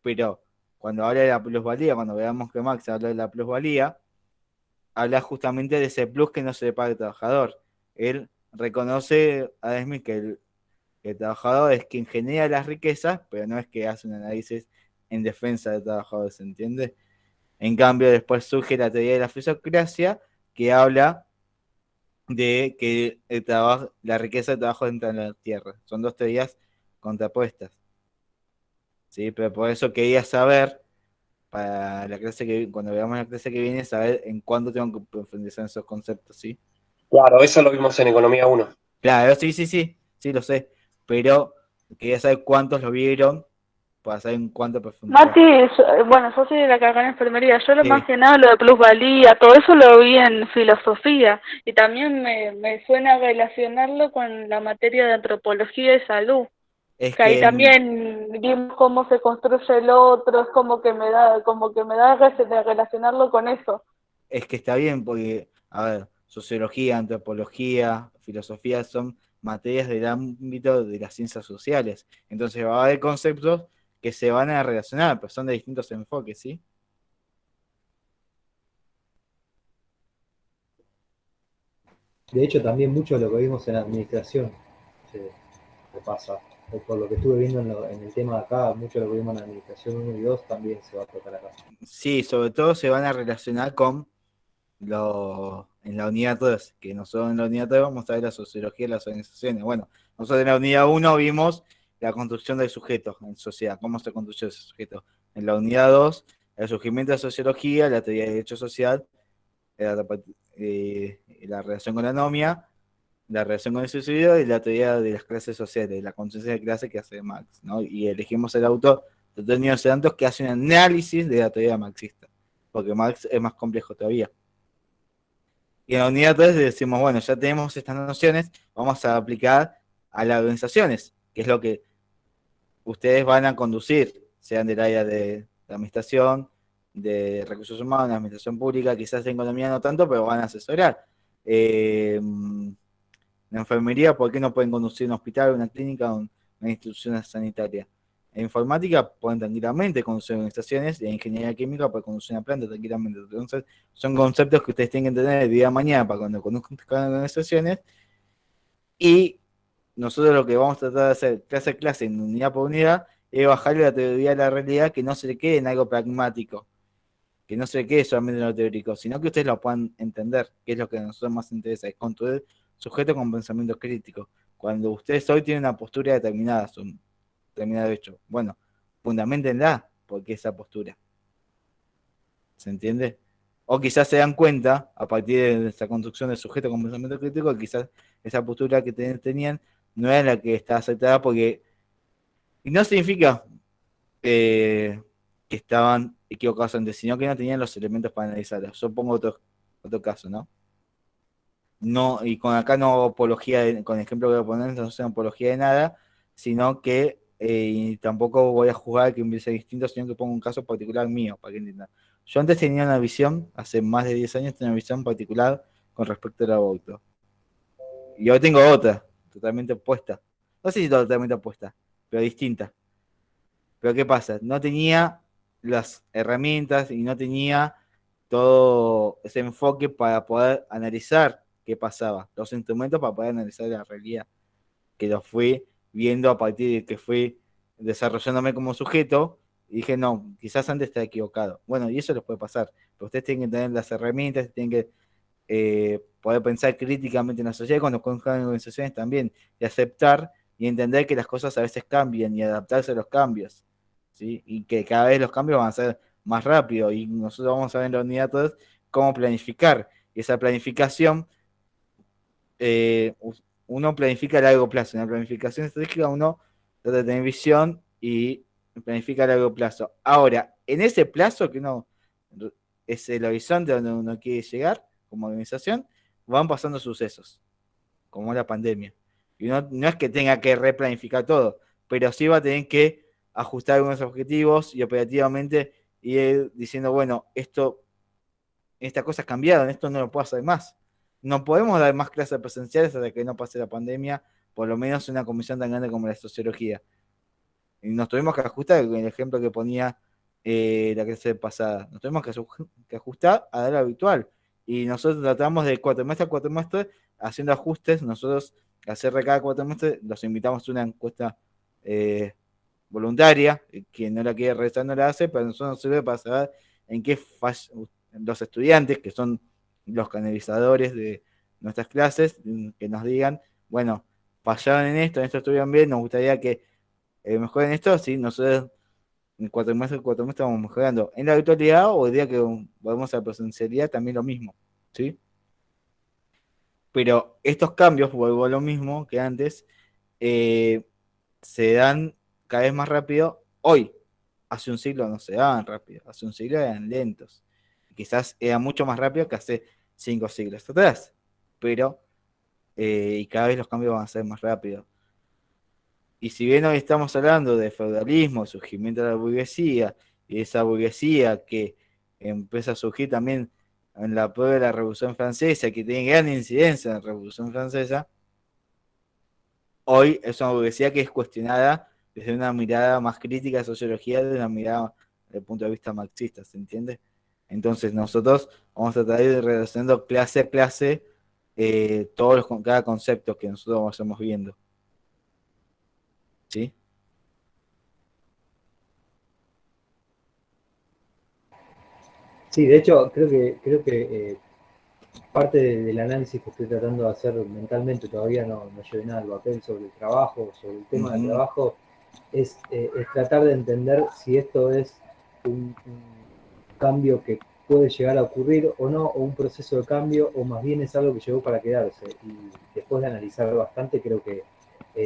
pero cuando habla de la plusvalía, cuando veamos que Marx habla de la plusvalía, habla justamente de ese plus que no se le paga al trabajador. Él reconoce a Smith que el trabajador es quien genera las riquezas, pero no es que hace un análisis en defensa del trabajador, ¿se entiende? En cambio, después surge la teoría de la fisiocracia, que habla de que el trabajo, la riqueza del trabajo entra en la tierra. Son dos teorías contrapuestas. ¿Sí? Pero por eso quería saber, para la clase que cuando veamos la clase que viene, saber en cuándo tengo que profundizar en esos conceptos, ¿sí? claro, eso lo vimos en Economía 1. Claro, sí, lo sé. Pero quería saber cuántos lo vieron para saber en cuánto profundizar. Mati, bueno, yo soy de la carrera de enfermería. Yo lo más Sí, que nada, lo de plusvalía, todo eso lo vi en filosofía. Y también me suena relacionarlo con la materia de antropología y salud. es Que ahí que también vimos cómo se construye el otro, es como que me da de relacionarlo con eso. está bien, porque, a ver, sociología, antropología, filosofía son materias del ámbito de las ciencias sociales. Entonces va a haber conceptos que se van a relacionar, pero son de distintos enfoques, ¿sí? De hecho, también mucho de lo que vimos en administración se repasa. O por lo que estuve viendo en el tema de acá, mucho de lo que vimos en administración 1 y 2 también se va a tocar acá. Sí, sobre todo se van a relacionar con en la unidad 3, que nosotros en la unidad 3 vamos a ver la sociología de las organizaciones. Bueno, nosotros en la unidad 1 vimos la construcción del sujeto en sociedad, cómo se construye ese sujeto. En la unidad 2 el surgimiento de la sociología, la teoría del derecho social, la, la relación con la anomia, la relación con el suicidio y la teoría de las clases sociales, la conciencia de clase que hace Marx, ¿no? Y elegimos el autor Antonio Santos que hace un análisis de la teoría marxista, porque Marx es más complejo todavía. Y en la unidad 3 decimos, bueno, ya tenemos estas nociones, vamos a aplicar a las organizaciones, que es lo que ustedes van a conducir, sean del área de administración, de recursos humanos, de administración pública, quizás de economía no tanto, pero van a asesorar. En enfermería, ¿por qué no pueden conducir un hospital, una clínica, una institución sanitaria? En informática pueden tranquilamente conducir organizaciones, y en ingeniería química pueden conducir una planta tranquilamente. Entonces, son conceptos que ustedes tienen que entender el día de mañana para cuando conduzcan organizaciones, y nosotros lo que vamos a tratar de hacer clase a clase, en unidad por unidad, es bajarle la teoría a la realidad, que no se le quede en algo pragmático, que no se le quede solamente en lo teórico, sino que ustedes lo puedan entender, que es lo que a nosotros más interesa, es construir sujetos con pensamiento crítico. Cuando ustedes hoy tienen una postura determinada, son determinado hecho, bueno, fundamentenla, porque esa postura. ¿Se entiende? O quizás se dan cuenta, a partir de esa construcción del sujeto con pensamiento crítico, que quizás esa postura que tenían no era la que estaba aceptada, porque y no significa que estaban equivocados antes, sino que no tenían los elementos para analizarlo. Yo pongo otro caso, ¿no? No, y con acá no apología, con el ejemplo que voy a poner, no es una apología de nada, sino que y tampoco voy a juzgar que hubiese distinto, sino que pongo un caso particular mío, para que entiendan. Yo antes tenía una visión, hace más de 10 años tenía una visión particular con respecto al aborto. Y hoy tengo otra, totalmente opuesta. No sé si totalmente opuesta, pero distinta. Pero ¿qué pasa? No tenía las herramientas y no tenía todo ese enfoque para poder analizar qué pasaba, los instrumentos para poder analizar la realidad, que lo fui viendo a partir de que fui desarrollándome como sujeto, y dije, no, quizás antes estaba equivocado. Bueno, y eso les puede pasar, pero ustedes tienen que tener las herramientas, tienen que poder pensar críticamente en la sociedad, cuando conozcan organizaciones también, y aceptar y entender que las cosas a veces cambian y adaptarse a los cambios, ¿sí? Y que cada vez los cambios van a ser más rápido, y nosotros vamos a ver en la unidad todos cómo planificar, y esa planificación, uno planifica a largo plazo, en la planificación estratégica uno trata de tener visión y planifica a largo plazo. Ahora, en ese plazo que uno es el horizonte donde uno quiere llegar como organización, van pasando sucesos, como la pandemia. Y uno no es que tenga que replanificar todo, pero sí va a tener que ajustar algunos objetivos y operativamente ir diciendo, bueno, estas cosas cambiaron, esto no lo puedo hacer más. No podemos dar más clases presenciales hasta que no pase la pandemia, por lo menos una comisión tan grande como la sociología. Y nos tuvimos que ajustar, con el ejemplo que ponía la clase pasada, nos tuvimos que ajustar a la virtual. Y nosotros tratamos de cuatrimestre a cuatrimestre, haciendo ajustes. Nosotros, al hacer cada cuatrimestre, los invitamos a una encuesta voluntaria. Quien no la quiere realizar no la hace, pero a nosotros nos sirve para saber en qué los estudiantes, que son los canalizadores de nuestras clases, que nos digan, bueno, fallaron en esto estuvieron bien, nos gustaría que mejoren esto, sí, nosotros en cuatrimestre vamos mejorando. En la virtualidad, o el día que volvemos a la presencialidad, también lo mismo, ¿sí? Pero estos cambios, vuelvo a lo mismo que antes, se dan cada vez más rápido hoy. Hace un siglo no se daban rápido, hace un siglo eran lentos. Quizás era mucho más rápido que hace 5 siglos atrás, pero y cada vez los cambios van a ser más rápidos. Y si bien hoy estamos hablando de feudalismo, surgimiento de la burguesía, y esa burguesía que empieza a surgir también en la prueba de la Revolución Francesa, que tiene gran incidencia en la Revolución Francesa, hoy es una burguesía que es cuestionada desde una mirada más crítica de sociología, desde una mirada desde el punto de vista marxista, ¿se entiende? Entonces nosotros vamos a tratar de ir relacionando clase a clase cada concepto que nosotros vamos viendo. ¿Sí? Sí, de hecho, creo que parte del análisis que estoy tratando de hacer mentalmente, todavía no llevé nada al papel sobre el trabajo, sobre el tema del trabajo, es tratar de entender si esto es cambio que puede llegar a ocurrir o no, o un proceso de cambio, o más bien es algo que llegó para quedarse. Y después de analizar bastante, creo que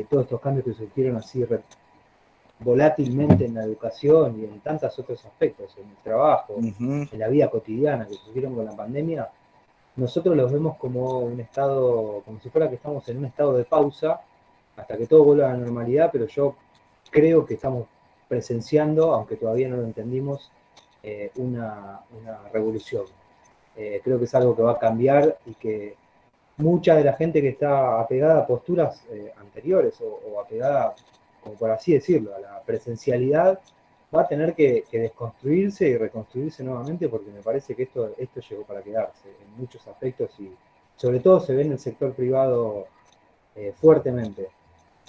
todos estos cambios que surgieron así volátilmente en la educación y en tantos otros aspectos, en el trabajo, Ujú. en la vida cotidiana que surgieron con la pandemia, nosotros los vemos como un estado, como si fuera que estamos en un estado de pausa hasta que todo vuelva a la normalidad, pero yo creo que estamos presenciando, aunque todavía no lo entendimos, una revolución. Creo que es algo que va a cambiar y que mucha de la gente que está apegada a posturas anteriores o apegada, como por así decirlo, a la presencialidad, va a tener que desconstruirse y reconstruirse nuevamente porque me parece que esto llegó para quedarse en muchos aspectos y sobre todo se ve en el sector privado fuertemente.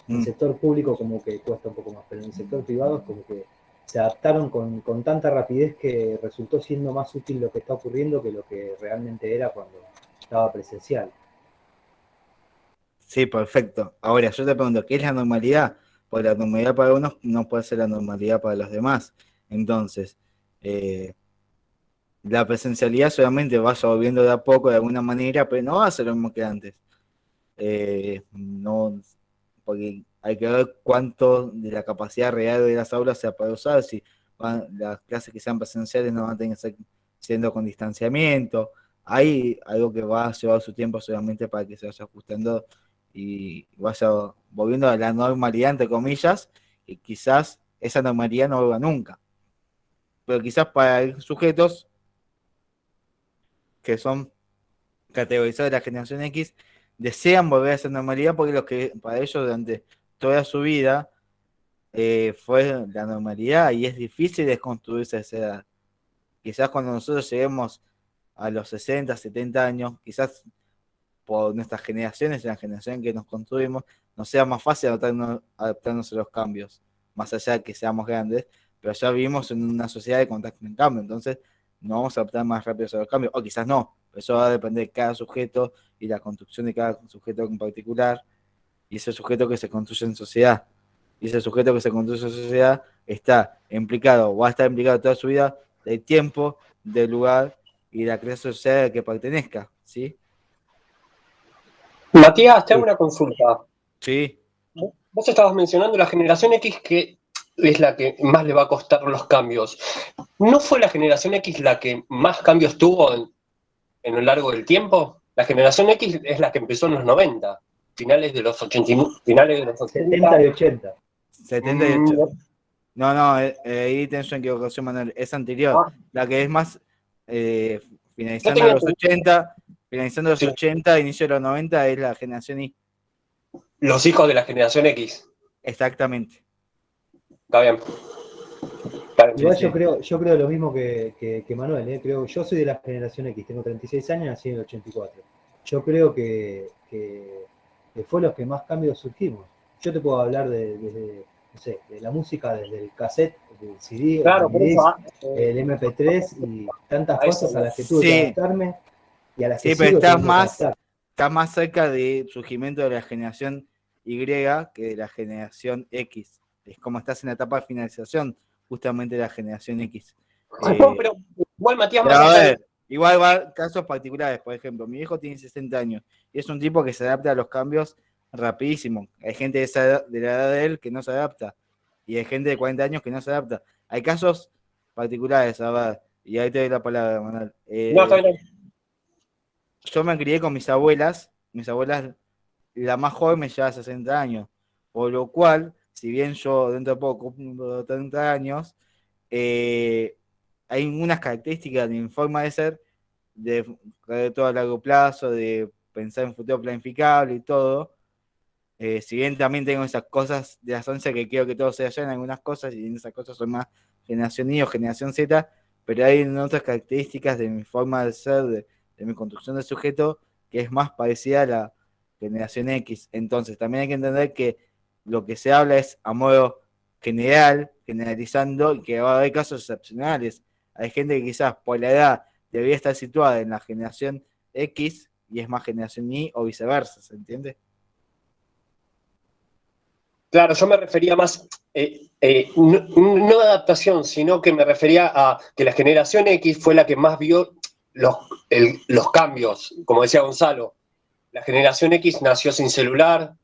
En el Mm. sector público como que cuesta un poco más, pero en el sector privado es como que se adaptaron con tanta rapidez que resultó siendo más útil lo que está ocurriendo que lo que realmente era cuando estaba presencial. Sí, perfecto. Ahora, yo te pregunto, ¿qué es la normalidad? Porque la normalidad para unos no puede ser la normalidad para los demás. Entonces, eh, la presencialidad solamente va volviendo de a poco de alguna manera, pero no va a ser lo mismo que antes. No, porque hay que ver cuánto de la capacidad real de las aulas se puede usar, si las clases que sean presenciales no van a tener que ser siendo con distanciamiento. Hay algo que va a llevar su tiempo solamente para que se vaya ajustando y vaya volviendo a la normalidad, entre comillas, y quizás esa normalidad no vuelva nunca. Pero quizás para sujetos que son categorizados de la generación X desean volver a esa normalidad porque lo que para ellos durante toda su vida fue la normalidad y es difícil desconstruirse a esa edad. Quizás cuando nosotros lleguemos a los 60, 70 años, quizás por nuestras generaciones, la generación en que nos construimos, nos sea más fácil adaptarnos a los cambios, más allá de que seamos grandes, pero ya vivimos en una sociedad de contacto en cambio, entonces nos vamos a adaptar más rápido a los cambios, o quizás no, pero eso va a depender de cada sujeto y la construcción de cada sujeto en particular, y ese sujeto que se construye en sociedad. Y ese sujeto que se construye en sociedad está implicado, o va a estar implicado toda su vida, del tiempo, del lugar y de la clase social a la que pertenezca, ¿sí? Matías, te hago una consulta. Sí. Vos estabas mencionando la generación X que es la que más le va a costar los cambios. ¿No fue la generación X la que más cambios tuvo en lo largo del tiempo? La generación X es la que empezó en los 90, finales de los 80, finales de los 70 80. y 80. 78. No, ahí tenés una equivocación, Manuel. Es anterior. La que es más Yo finalizando tenía los 80, finalizando los sí, 80, inicio de los 90 es la generación Y. los hijos de la generación X. Exactamente. Está bien. Igual Sí. yo creo lo mismo que Manuel, ¿eh? Creo, yo soy de la generación X, tengo 36 años, nací en el 84. Yo creo que fue los que más cambios surgimos. Yo te puedo hablar desde, no sé, de la música, desde el cassette, del CD, el Claro, por eso. minidisc, el MP3 y tantas A eso cosas a no. las que tuve que Sí, adaptarme y a las que sí, pero sigo teniendo que adaptar. estás más cerca del surgimiento de la generación Y que de la generación X. Es como estás en la etapa de finalización justamente de la generación X. No, pero igual Matías, Pero más a allá de... ver, igual va casos particulares, por ejemplo, mi hijo tiene 60 años y es un tipo que se adapta a los cambios rapidísimo. Hay gente de la edad de él que no se adapta y hay gente de 40 años que no se adapta. Hay casos particulares, a ver, y ahí te doy la palabra, Manuel. No, está bien. Yo me crié con mis abuelas, la más joven me lleva 60 años, por lo cual, si bien yo dentro de poco cumplo 30 años, eh, hay unas características de mi forma de ser, de todo a largo plazo, de pensar en futuro planificable y todo. Si bien también tengo esas cosas de las 11 que quiero que todo sea allá en algunas cosas, y en esas cosas son más generación Y o generación Z, pero hay otras características de mi forma de ser, de mi construcción de sujeto, que es más parecida a la generación X. Entonces, también hay que entender que lo que se habla es a modo general, generalizando, y que va a haber casos excepcionales. Hay gente que quizás por la edad debería estar situada en la generación X y es más generación Y o viceversa, ¿se entiende? Claro, yo me refería más, no adaptación, sino que me refería a que la generación X fue la que más vio los cambios, como decía Gonzalo. La generación X nació sin celular,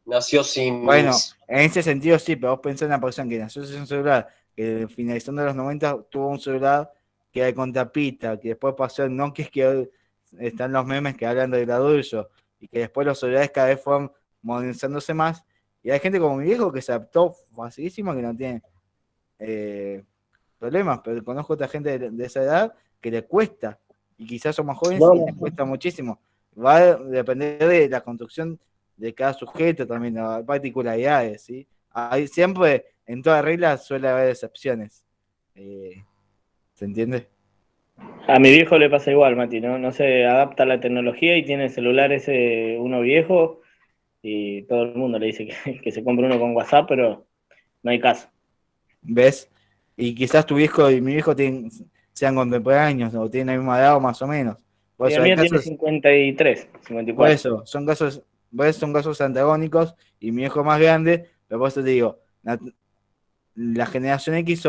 nació sin... Bueno, en ese sentido sí, pero vos pensás en una persona que nació sin un celular, que finalizando los 90 tuvo un celular que era con tapita, que después pasó el Nokia, que hoy están los memes que hablan del adulto, y que después los celulares cada vez fueron modernizándose más, y hay gente como mi viejo que se adaptó facilísimo, que no tiene problemas, pero conozco a otra gente de esa edad que le cuesta, y quizás son más jóvenes No, y les cuesta muchísimo. Va a depender de la construcción de cada sujeto también, las particularidades, ¿sí? Hay siempre, en todas reglas suele haber excepciones. ¿Se entiende? A mi viejo le pasa igual, Mati, ¿no? No se adapta a la tecnología y tiene el celular ese uno viejo y todo el mundo le dice que se compre uno con WhatsApp, pero no hay caso. ¿Ves? Y quizás tu viejo y mi viejo sean contemporáneos o tienen la misma edad o más o menos. Por Y eso el hay mío tiene casos, 53, por 54. eso, son casos antagónicos y mi viejo es más grande, pero por eso te digo, la generación X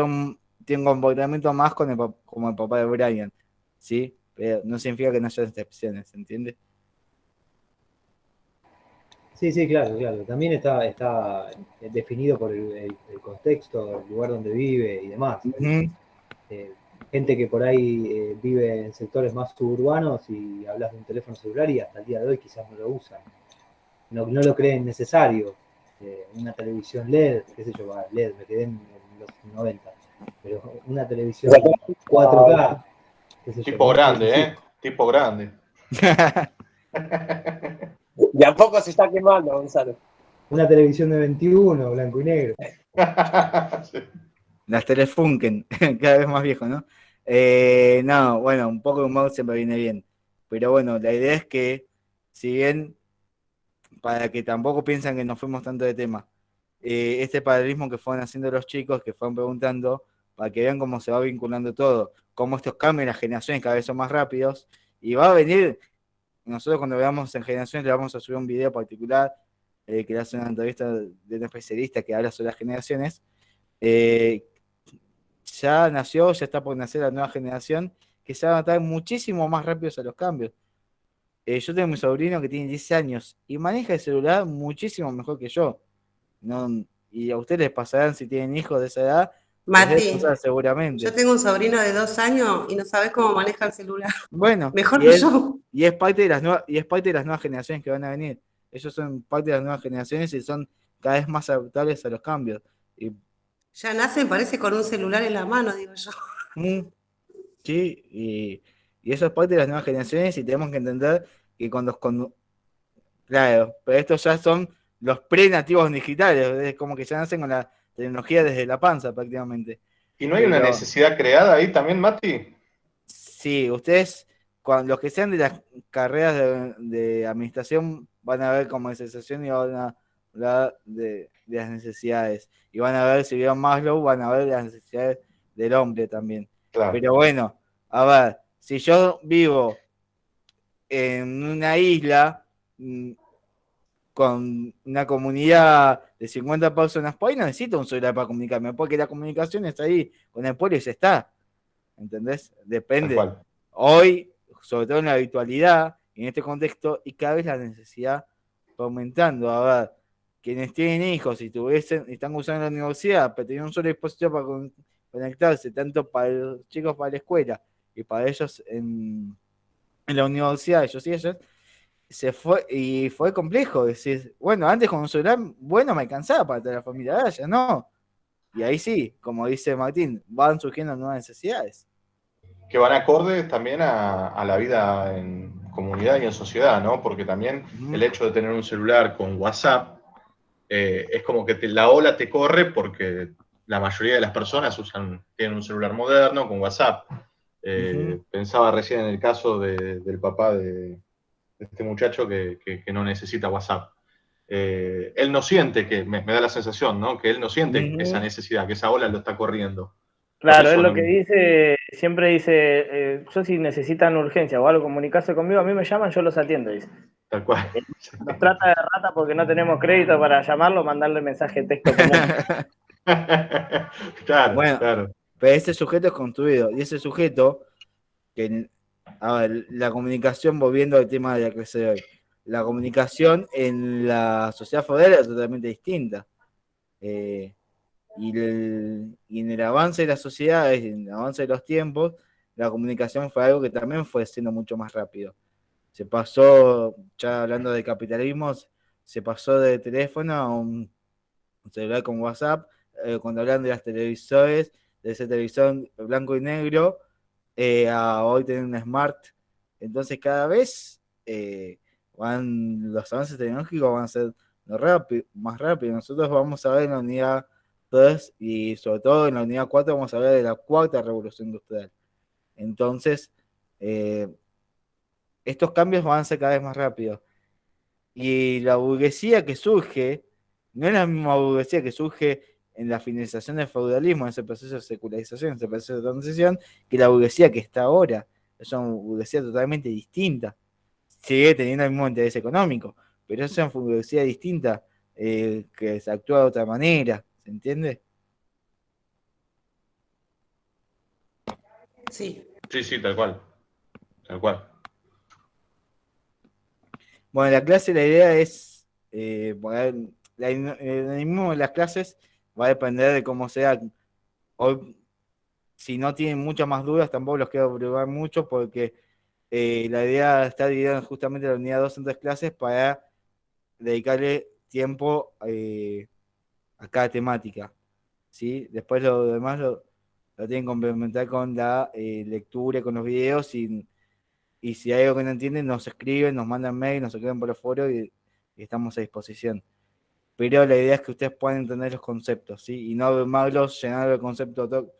tiene un comportamiento más como el papá de Brian, ¿sí? Pero no significa que no haya excepciones, ¿se entiende? Sí, claro, claro. También está definido por el contexto, el lugar donde vive y demás. Ujú. Gente que por ahí vive en sectores más suburbanos y hablas de un teléfono celular y hasta el día de hoy quizás no lo usan. No lo creen necesario. Una televisión LED, qué sé yo, LED, me quedé en los 90. Pero una televisión 4K, qué sé yo, Tipo no lo grande, necesito. Tipo grande. De a poco se está quemando, Gonzalo. Una televisión de 21, blanco y negro. Sí. Las Telefunken, cada vez más viejo, ¿no? No, bueno, un poco de humor siempre viene bien. Pero bueno, la idea es que, si bien, para que tampoco piensan que nos fuimos tanto de tema, este paralelismo que fueron haciendo los chicos, que fueron preguntando, para que vean cómo se va vinculando todo, cómo estos cambios en las generaciones cada vez son más rápidos, y va a venir, nosotros cuando veamos en generaciones le vamos a subir un video particular, que le hace una entrevista de un especialista que habla sobre las generaciones. Ya nació, ya está por nacer la nueva generación, que se va a adaptar muchísimo más rápido a los cambios. Yo tengo mi sobrino que tiene 10 años y maneja el celular muchísimo mejor que yo. No, y a ustedes les pasarán si tienen hijos de esa edad, les debe Mati, pasar yo seguramente. tengo un sobrino de 2 años y no sabes cómo maneja el celular. Bueno, Mejor que yo. y es parte de las nuevas generaciones que van a venir. Ellos son parte de las nuevas generaciones y son cada vez más adaptables a los cambios. Y, Ya nace, parece, con un celular en la mano, digo yo. sí, y eso es parte de las nuevas generaciones y tenemos que entender que claro, pero estos ya son los pre-nativos digitales, es como que ya nacen con la tecnología desde la panza prácticamente. ¿Y no hay una Pero necesidad creada ahí también, Mati? sí, ustedes, los que sean de las carreras de administración, van a ver como sensación y van a hablar de las necesidades. Y van a ver, si vieron Maslow, van a ver las necesidades del hombre también. Claro. Pero bueno, a ver, si yo vivo en una isla con una comunidad de 50 personas, pues ahí no necesito un celular para comunicarme, porque la comunicación está ahí con el pueblo y se está. ¿Entendés? Tal Depende. cual. Hoy, sobre todo en la habitualidad, en este contexto, y cada vez la necesidad va aumentando. A ver, quienes tienen hijos y están usando la universidad, pero tienen un solo dispositivo para conectarse, tanto para los chicos para la escuela y para ellos en la universidad, ellos y ellas, fue complejo. Decir, bueno, antes con un celular, bueno, me alcanzaba para toda la familia, ahora ya no. Y ahí sí, como dice Martín, van surgiendo nuevas necesidades. Que van acordes también a la vida en comunidad y en sociedad, ¿no? Porque también el hecho de tener un celular con WhatsApp es como que la ola te corre porque la mayoría de las personas tienen un celular moderno con WhatsApp. Pensaba recién en el caso del papá de este muchacho que no necesita WhatsApp. Él no siente me da la sensación, ¿no? Que él no siente esa necesidad, que esa ola lo está corriendo. Claro, es lo que dice, siempre dice, yo si necesitan urgencia o algo comunicarse conmigo, a mí me llaman, yo los atiendo, dice. Tal cual. Nos trata de rata porque no tenemos crédito para llamarlo, mandarle mensaje de texto común. Claro, Bueno, claro. pero ese sujeto es construido, y ese sujeto, que, a ver, la comunicación, volviendo al tema de la clase de hoy, la comunicación en la sociedad feudal es totalmente distinta. Y en el avance de la sociedad, en el avance de los tiempos, la comunicación fue algo que también fue siendo mucho más rápido. Se pasó, ya hablando de capitalismo, se pasó de teléfono a un celular con WhatsApp. Cuando hablan de las televisores, de ese televisor blanco y negro, a hoy tener un smart. Entonces cada vez los avances tecnológicos van a ser más rápido. Nosotros vamos a ver en la unidad 3 y sobre todo en la unidad 4 vamos a ver de la cuarta revolución industrial. Entonces, estos cambios van a ser cada vez más rápidos. Y la burguesía que surge, no es la misma burguesía que surge en la finalización del feudalismo, en ese proceso de secularización, en ese proceso de transición, que la burguesía que está ahora. Es una burguesía totalmente distinta. Sigue teniendo el mismo interés económico, pero es una burguesía distinta, que se actúa de otra manera. ¿Se entiende? Sí. Sí, tal cual. Tal cual. Bueno, la clase, la idea es, el mismo de las clases va a depender de cómo sea. Hoy, si no tienen muchas más dudas, tampoco los quiero abrumar mucho, porque la idea está dividida justamente la unidad 2 en 3 clases para dedicarle tiempo a cada temática, ¿sí? Después lo demás lo tienen que complementar con la lectura, con los videos, y si hay algo que no entienden, nos escriben, nos mandan mail, nos escriben por el foro y estamos a disposición. Pero la idea es que ustedes puedan entender los conceptos, ¿sí? Y no abrumarlos, llenar el concepto.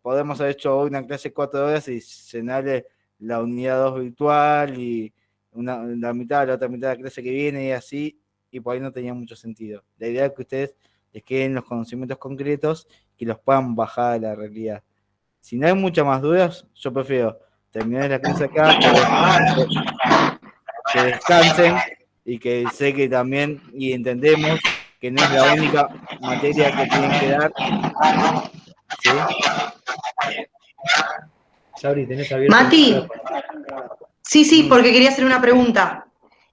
Podemos haber hecho hoy una clase 4 horas y llenarle la unidad 2 virtual y la mitad, la otra mitad de la clase que viene y así, y por ahí no tenía mucho sentido. La idea es que ustedes les queden los conocimientos concretos y los puedan bajar a la realidad. Si no hay muchas más dudas, yo prefiero terminar la clase acá, que descansen y que sé que también y entendemos que no es la única materia que tienen que dar. ¿Sí? Sabri, tenés abierto Mati, sí, porque quería hacer una pregunta.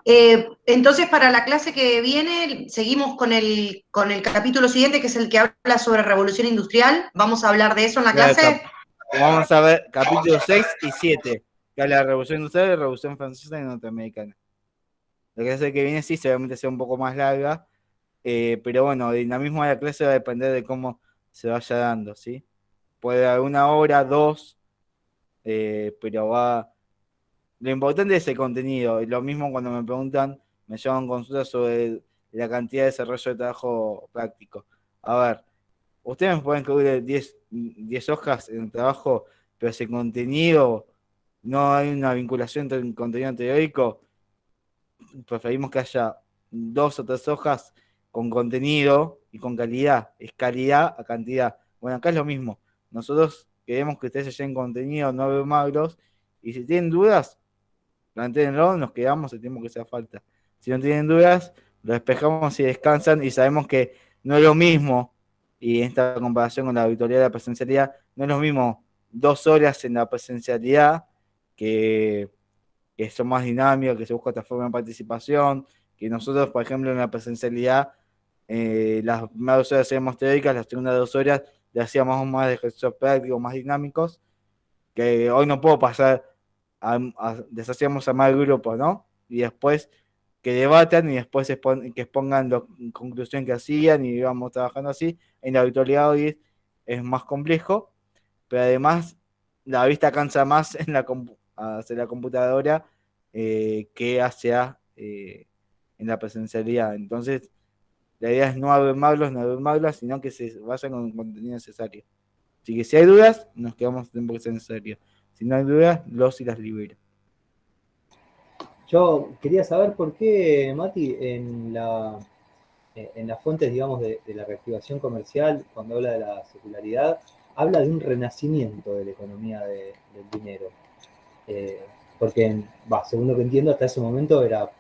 Entonces, para la clase que viene, seguimos con el capítulo siguiente, que es el que habla sobre revolución industrial. ¿Vamos a hablar de eso en la clase? Vamos a ver capítulos 6 y 7, que habla de la revolución industrial y la revolución francesa y norteamericana. La clase que viene sí, seguramente sea un poco más larga, pero bueno, el dinamismo de la clase va a depender de cómo se vaya dando, ¿sí? Puede haber 1 hora, 2, pero va. Lo importante es el contenido. Y lo mismo cuando me preguntan, me llevan consultas sobre la cantidad de desarrollo de trabajo práctico. A ver, ustedes me pueden escribir 10 hojas en el trabajo, pero si el contenido no hay una vinculación entre el contenido teórico, preferimos que haya 2 o 3 hojas con contenido y con calidad. Es calidad a cantidad. Bueno, acá es lo mismo. Nosotros queremos que ustedes se lleven contenido, no abrumarlos. Y si tienen dudas, plantéenlo, nos quedamos el tiempo que sea falta. Si no tienen dudas, lo despejamos y descansan y sabemos que no es lo mismo, y en esta comparación con la virtualidad de la presencialidad, no es lo mismo 2 horas en la presencialidad que son más dinámicos, que se busca otra forma de participación, que nosotros, por ejemplo, en la presencialidad, las primeras 2 horas hacíamos teóricas, las segundas 2 horas le hacíamos más de ejercicios prácticos, más dinámicos, que hoy no puedo pasar les hacíamos a más grupos, ¿no? Y después que debatan y después que expongan la conclusión que hacían y íbamos trabajando así. En la virtualidad hoy es más complejo, pero además la vista cansa más hacia la computadora que hacia en la presencialidad. Entonces, la idea es no abrumarlos, sino que se vayan con el contenido necesario. Así que si hay dudas, nos quedamos en el tiempo que sea necesario. Si no hay dudas, los y las libero. Yo quería saber por qué, Mati, en las fuentes, digamos, de la reactivación comercial, cuando habla de la secularidad, habla de un renacimiento de la economía del dinero. Porque, según lo que entiendo, hasta ese momento era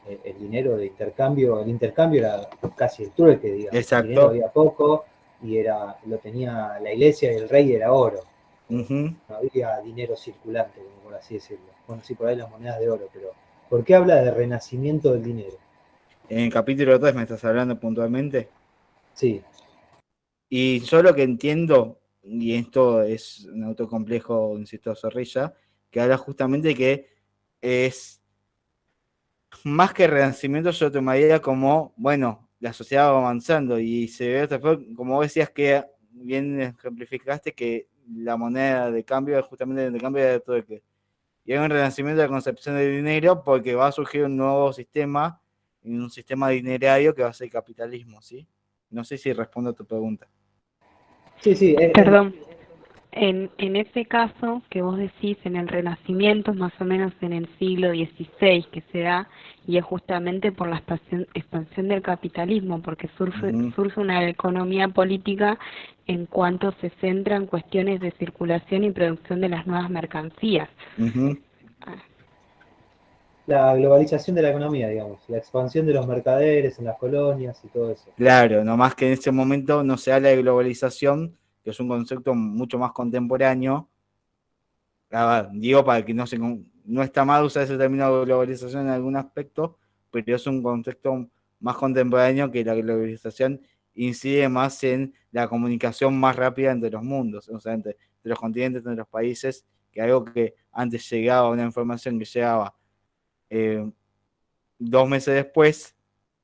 el dinero de intercambio, el intercambio era casi el trueque, digamos. El dinero Exacto. había poco y lo tenía la iglesia y el rey era oro. Ujú. No había dinero circulante, como por así decirlo. Bueno, sí, por ahí las monedas de oro, pero ¿por qué habla de renacimiento del dinero? En el capítulo 3 me estás hablando puntualmente. Sí. Y yo lo que entiendo, y esto es un autocomplejo, insisto, Zorrilla, que habla justamente que es más que renacimiento, yo tomaría como, bueno, la sociedad va avanzando y se ve otra forma, como vos decías que bien ejemplificaste que la moneda de cambio es justamente el cambio de trueque. Y hay un renacimiento de la concepción de dinero porque va a surgir un nuevo sistema, un sistema dinerario que va a ser el capitalismo, ¿sí? No sé si respondo a tu pregunta. Sí, sí, Perdón, en ese caso que vos decís, en el Renacimiento, es más o menos en el siglo XVI que se da, y es justamente por la expansión del capitalismo, porque surge una economía política en cuanto se centra en cuestiones de circulación y producción de las nuevas mercancías. la globalización de la economía, digamos, la expansión de los mercaderes en las colonias y todo eso. Claro, nomás que en ese momento no se habla de globalización, que es un concepto mucho más contemporáneo. Digo para que no está mal usar ese término de globalización en algún aspecto, pero es un concepto más contemporáneo que la globalización incide más en la comunicación más rápida entre los mundos, o sea, entre los continentes, entre los países, que algo que antes llegaba, una información que llegaba 2 meses después,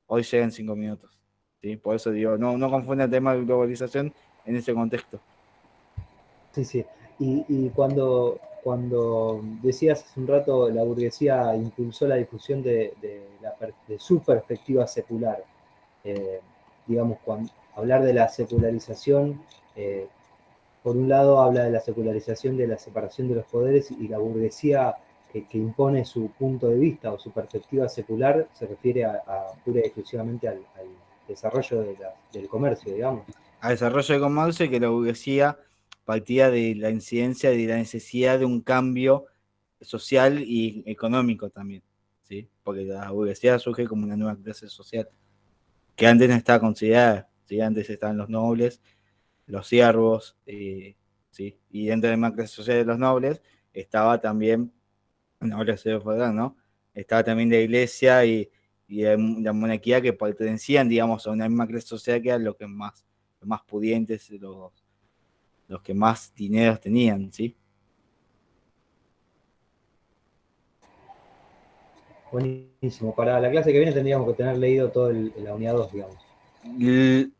hoy llega en 5 minutos. ¿Sí? Por eso digo, no confunda el tema de globalización en ese contexto. Sí, sí. Y cuando decías hace un rato, la burguesía impulsó la difusión de su perspectiva secular. Digamos, hablar de la secularización, por un lado habla de la secularización de la separación de los poderes y la burguesía que impone su punto de vista o su perspectiva secular se refiere pura y exclusivamente al desarrollo del comercio, digamos. Al desarrollo de comercio y que la burguesía partía de la incidencia de la necesidad de un cambio social y económico también, ¿sí? Porque la burguesía surge como una nueva clase social, que antes no estaba considerada, ¿sí? Antes estaban los nobles, los siervos, ¿sí? Y dentro de la nueva clase social de los nobles estaba también, nobles feudal, ¿no? Estaba también la iglesia y la monarquía que pertenecían, digamos, a una misma clase social que eran los más pudientes, los que más dinero tenían, ¿sí? Buenísimo. Para la clase que viene tendríamos que tener leído todo la unidad 2, digamos.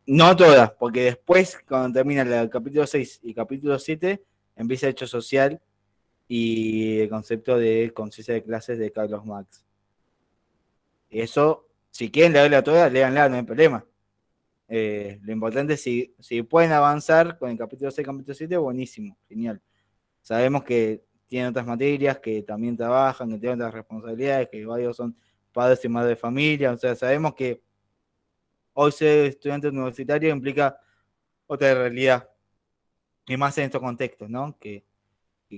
No todas, porque después, cuando termina el capítulo 6 y capítulo 7, empieza el hecho social y el concepto de conciencia de clases de Carlos Marx. Eso, si quieren leerla toda, léanla, no hay problema. Lo importante es si pueden avanzar con el capítulo 6 y capítulo 7, buenísimo, genial. Sabemos que tienen otras materias, que también trabajan, que tienen otras responsabilidades, que varios son padres y madres de familia, o sea, sabemos que hoy ser estudiante universitario implica otra realidad, y más en estos contextos, ¿no? Que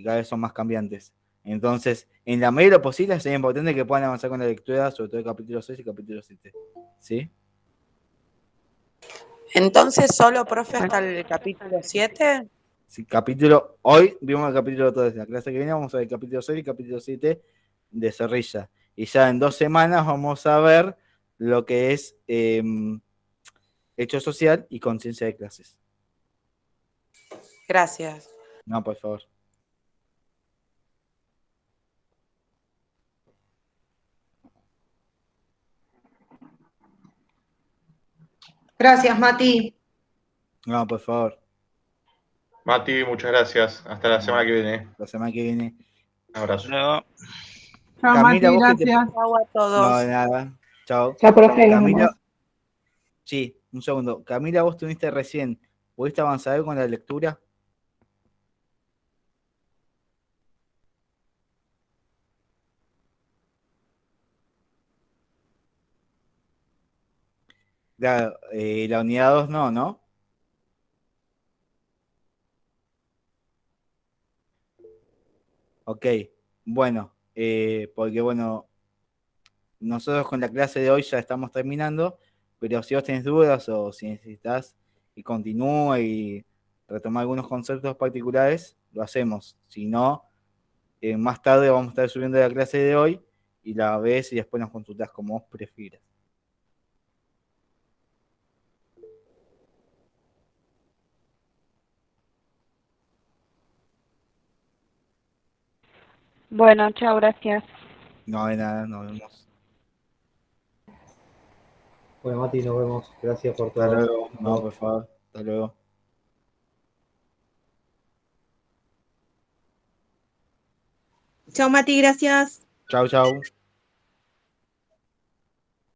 cada vez son más cambiantes. Entonces, en la medida de lo posible, sería importante que puedan avanzar con la lectura, sobre todo el capítulo 6 y capítulo 7. ¿Sí? Entonces, solo, profe, hasta el capítulo 7. Sí, hoy vimos el capítulo 3, la clase que viene vamos a ver el capítulo 6 y el capítulo 7 de Zorrilla. Y ya en 2 semanas vamos a ver lo que es hecho social y conciencia de clases. Gracias. No, por favor. Gracias, Mati. No, por favor. Mati, muchas gracias. Hasta la semana que viene. La semana que viene. Un abrazo. Chao, Camila, Mati, vos que te... gracias. Chau a todos. No, nada. Chao. Chao, profe, nos Camila, vemos. sí, un segundo. Camila, vos tuviste recién. ¿Pudiste avanzar con la lectura? La unidad 2 no, ¿no? Ok, bueno, porque bueno, nosotros con la clase de hoy ya estamos terminando, pero si vos tenés dudas o si necesitas y continúa y retomar algunos conceptos particulares, lo hacemos. Si no, más tarde vamos a estar subiendo la clase de hoy y la ves y después nos consultás como vos prefieras. Bueno, chao, gracias. No hay nada, nos vemos. Bueno, Mati, nos vemos. Gracias por Hasta todo. luego. No, por favor. Hasta luego. Chao, Mati, gracias. Chau, chau.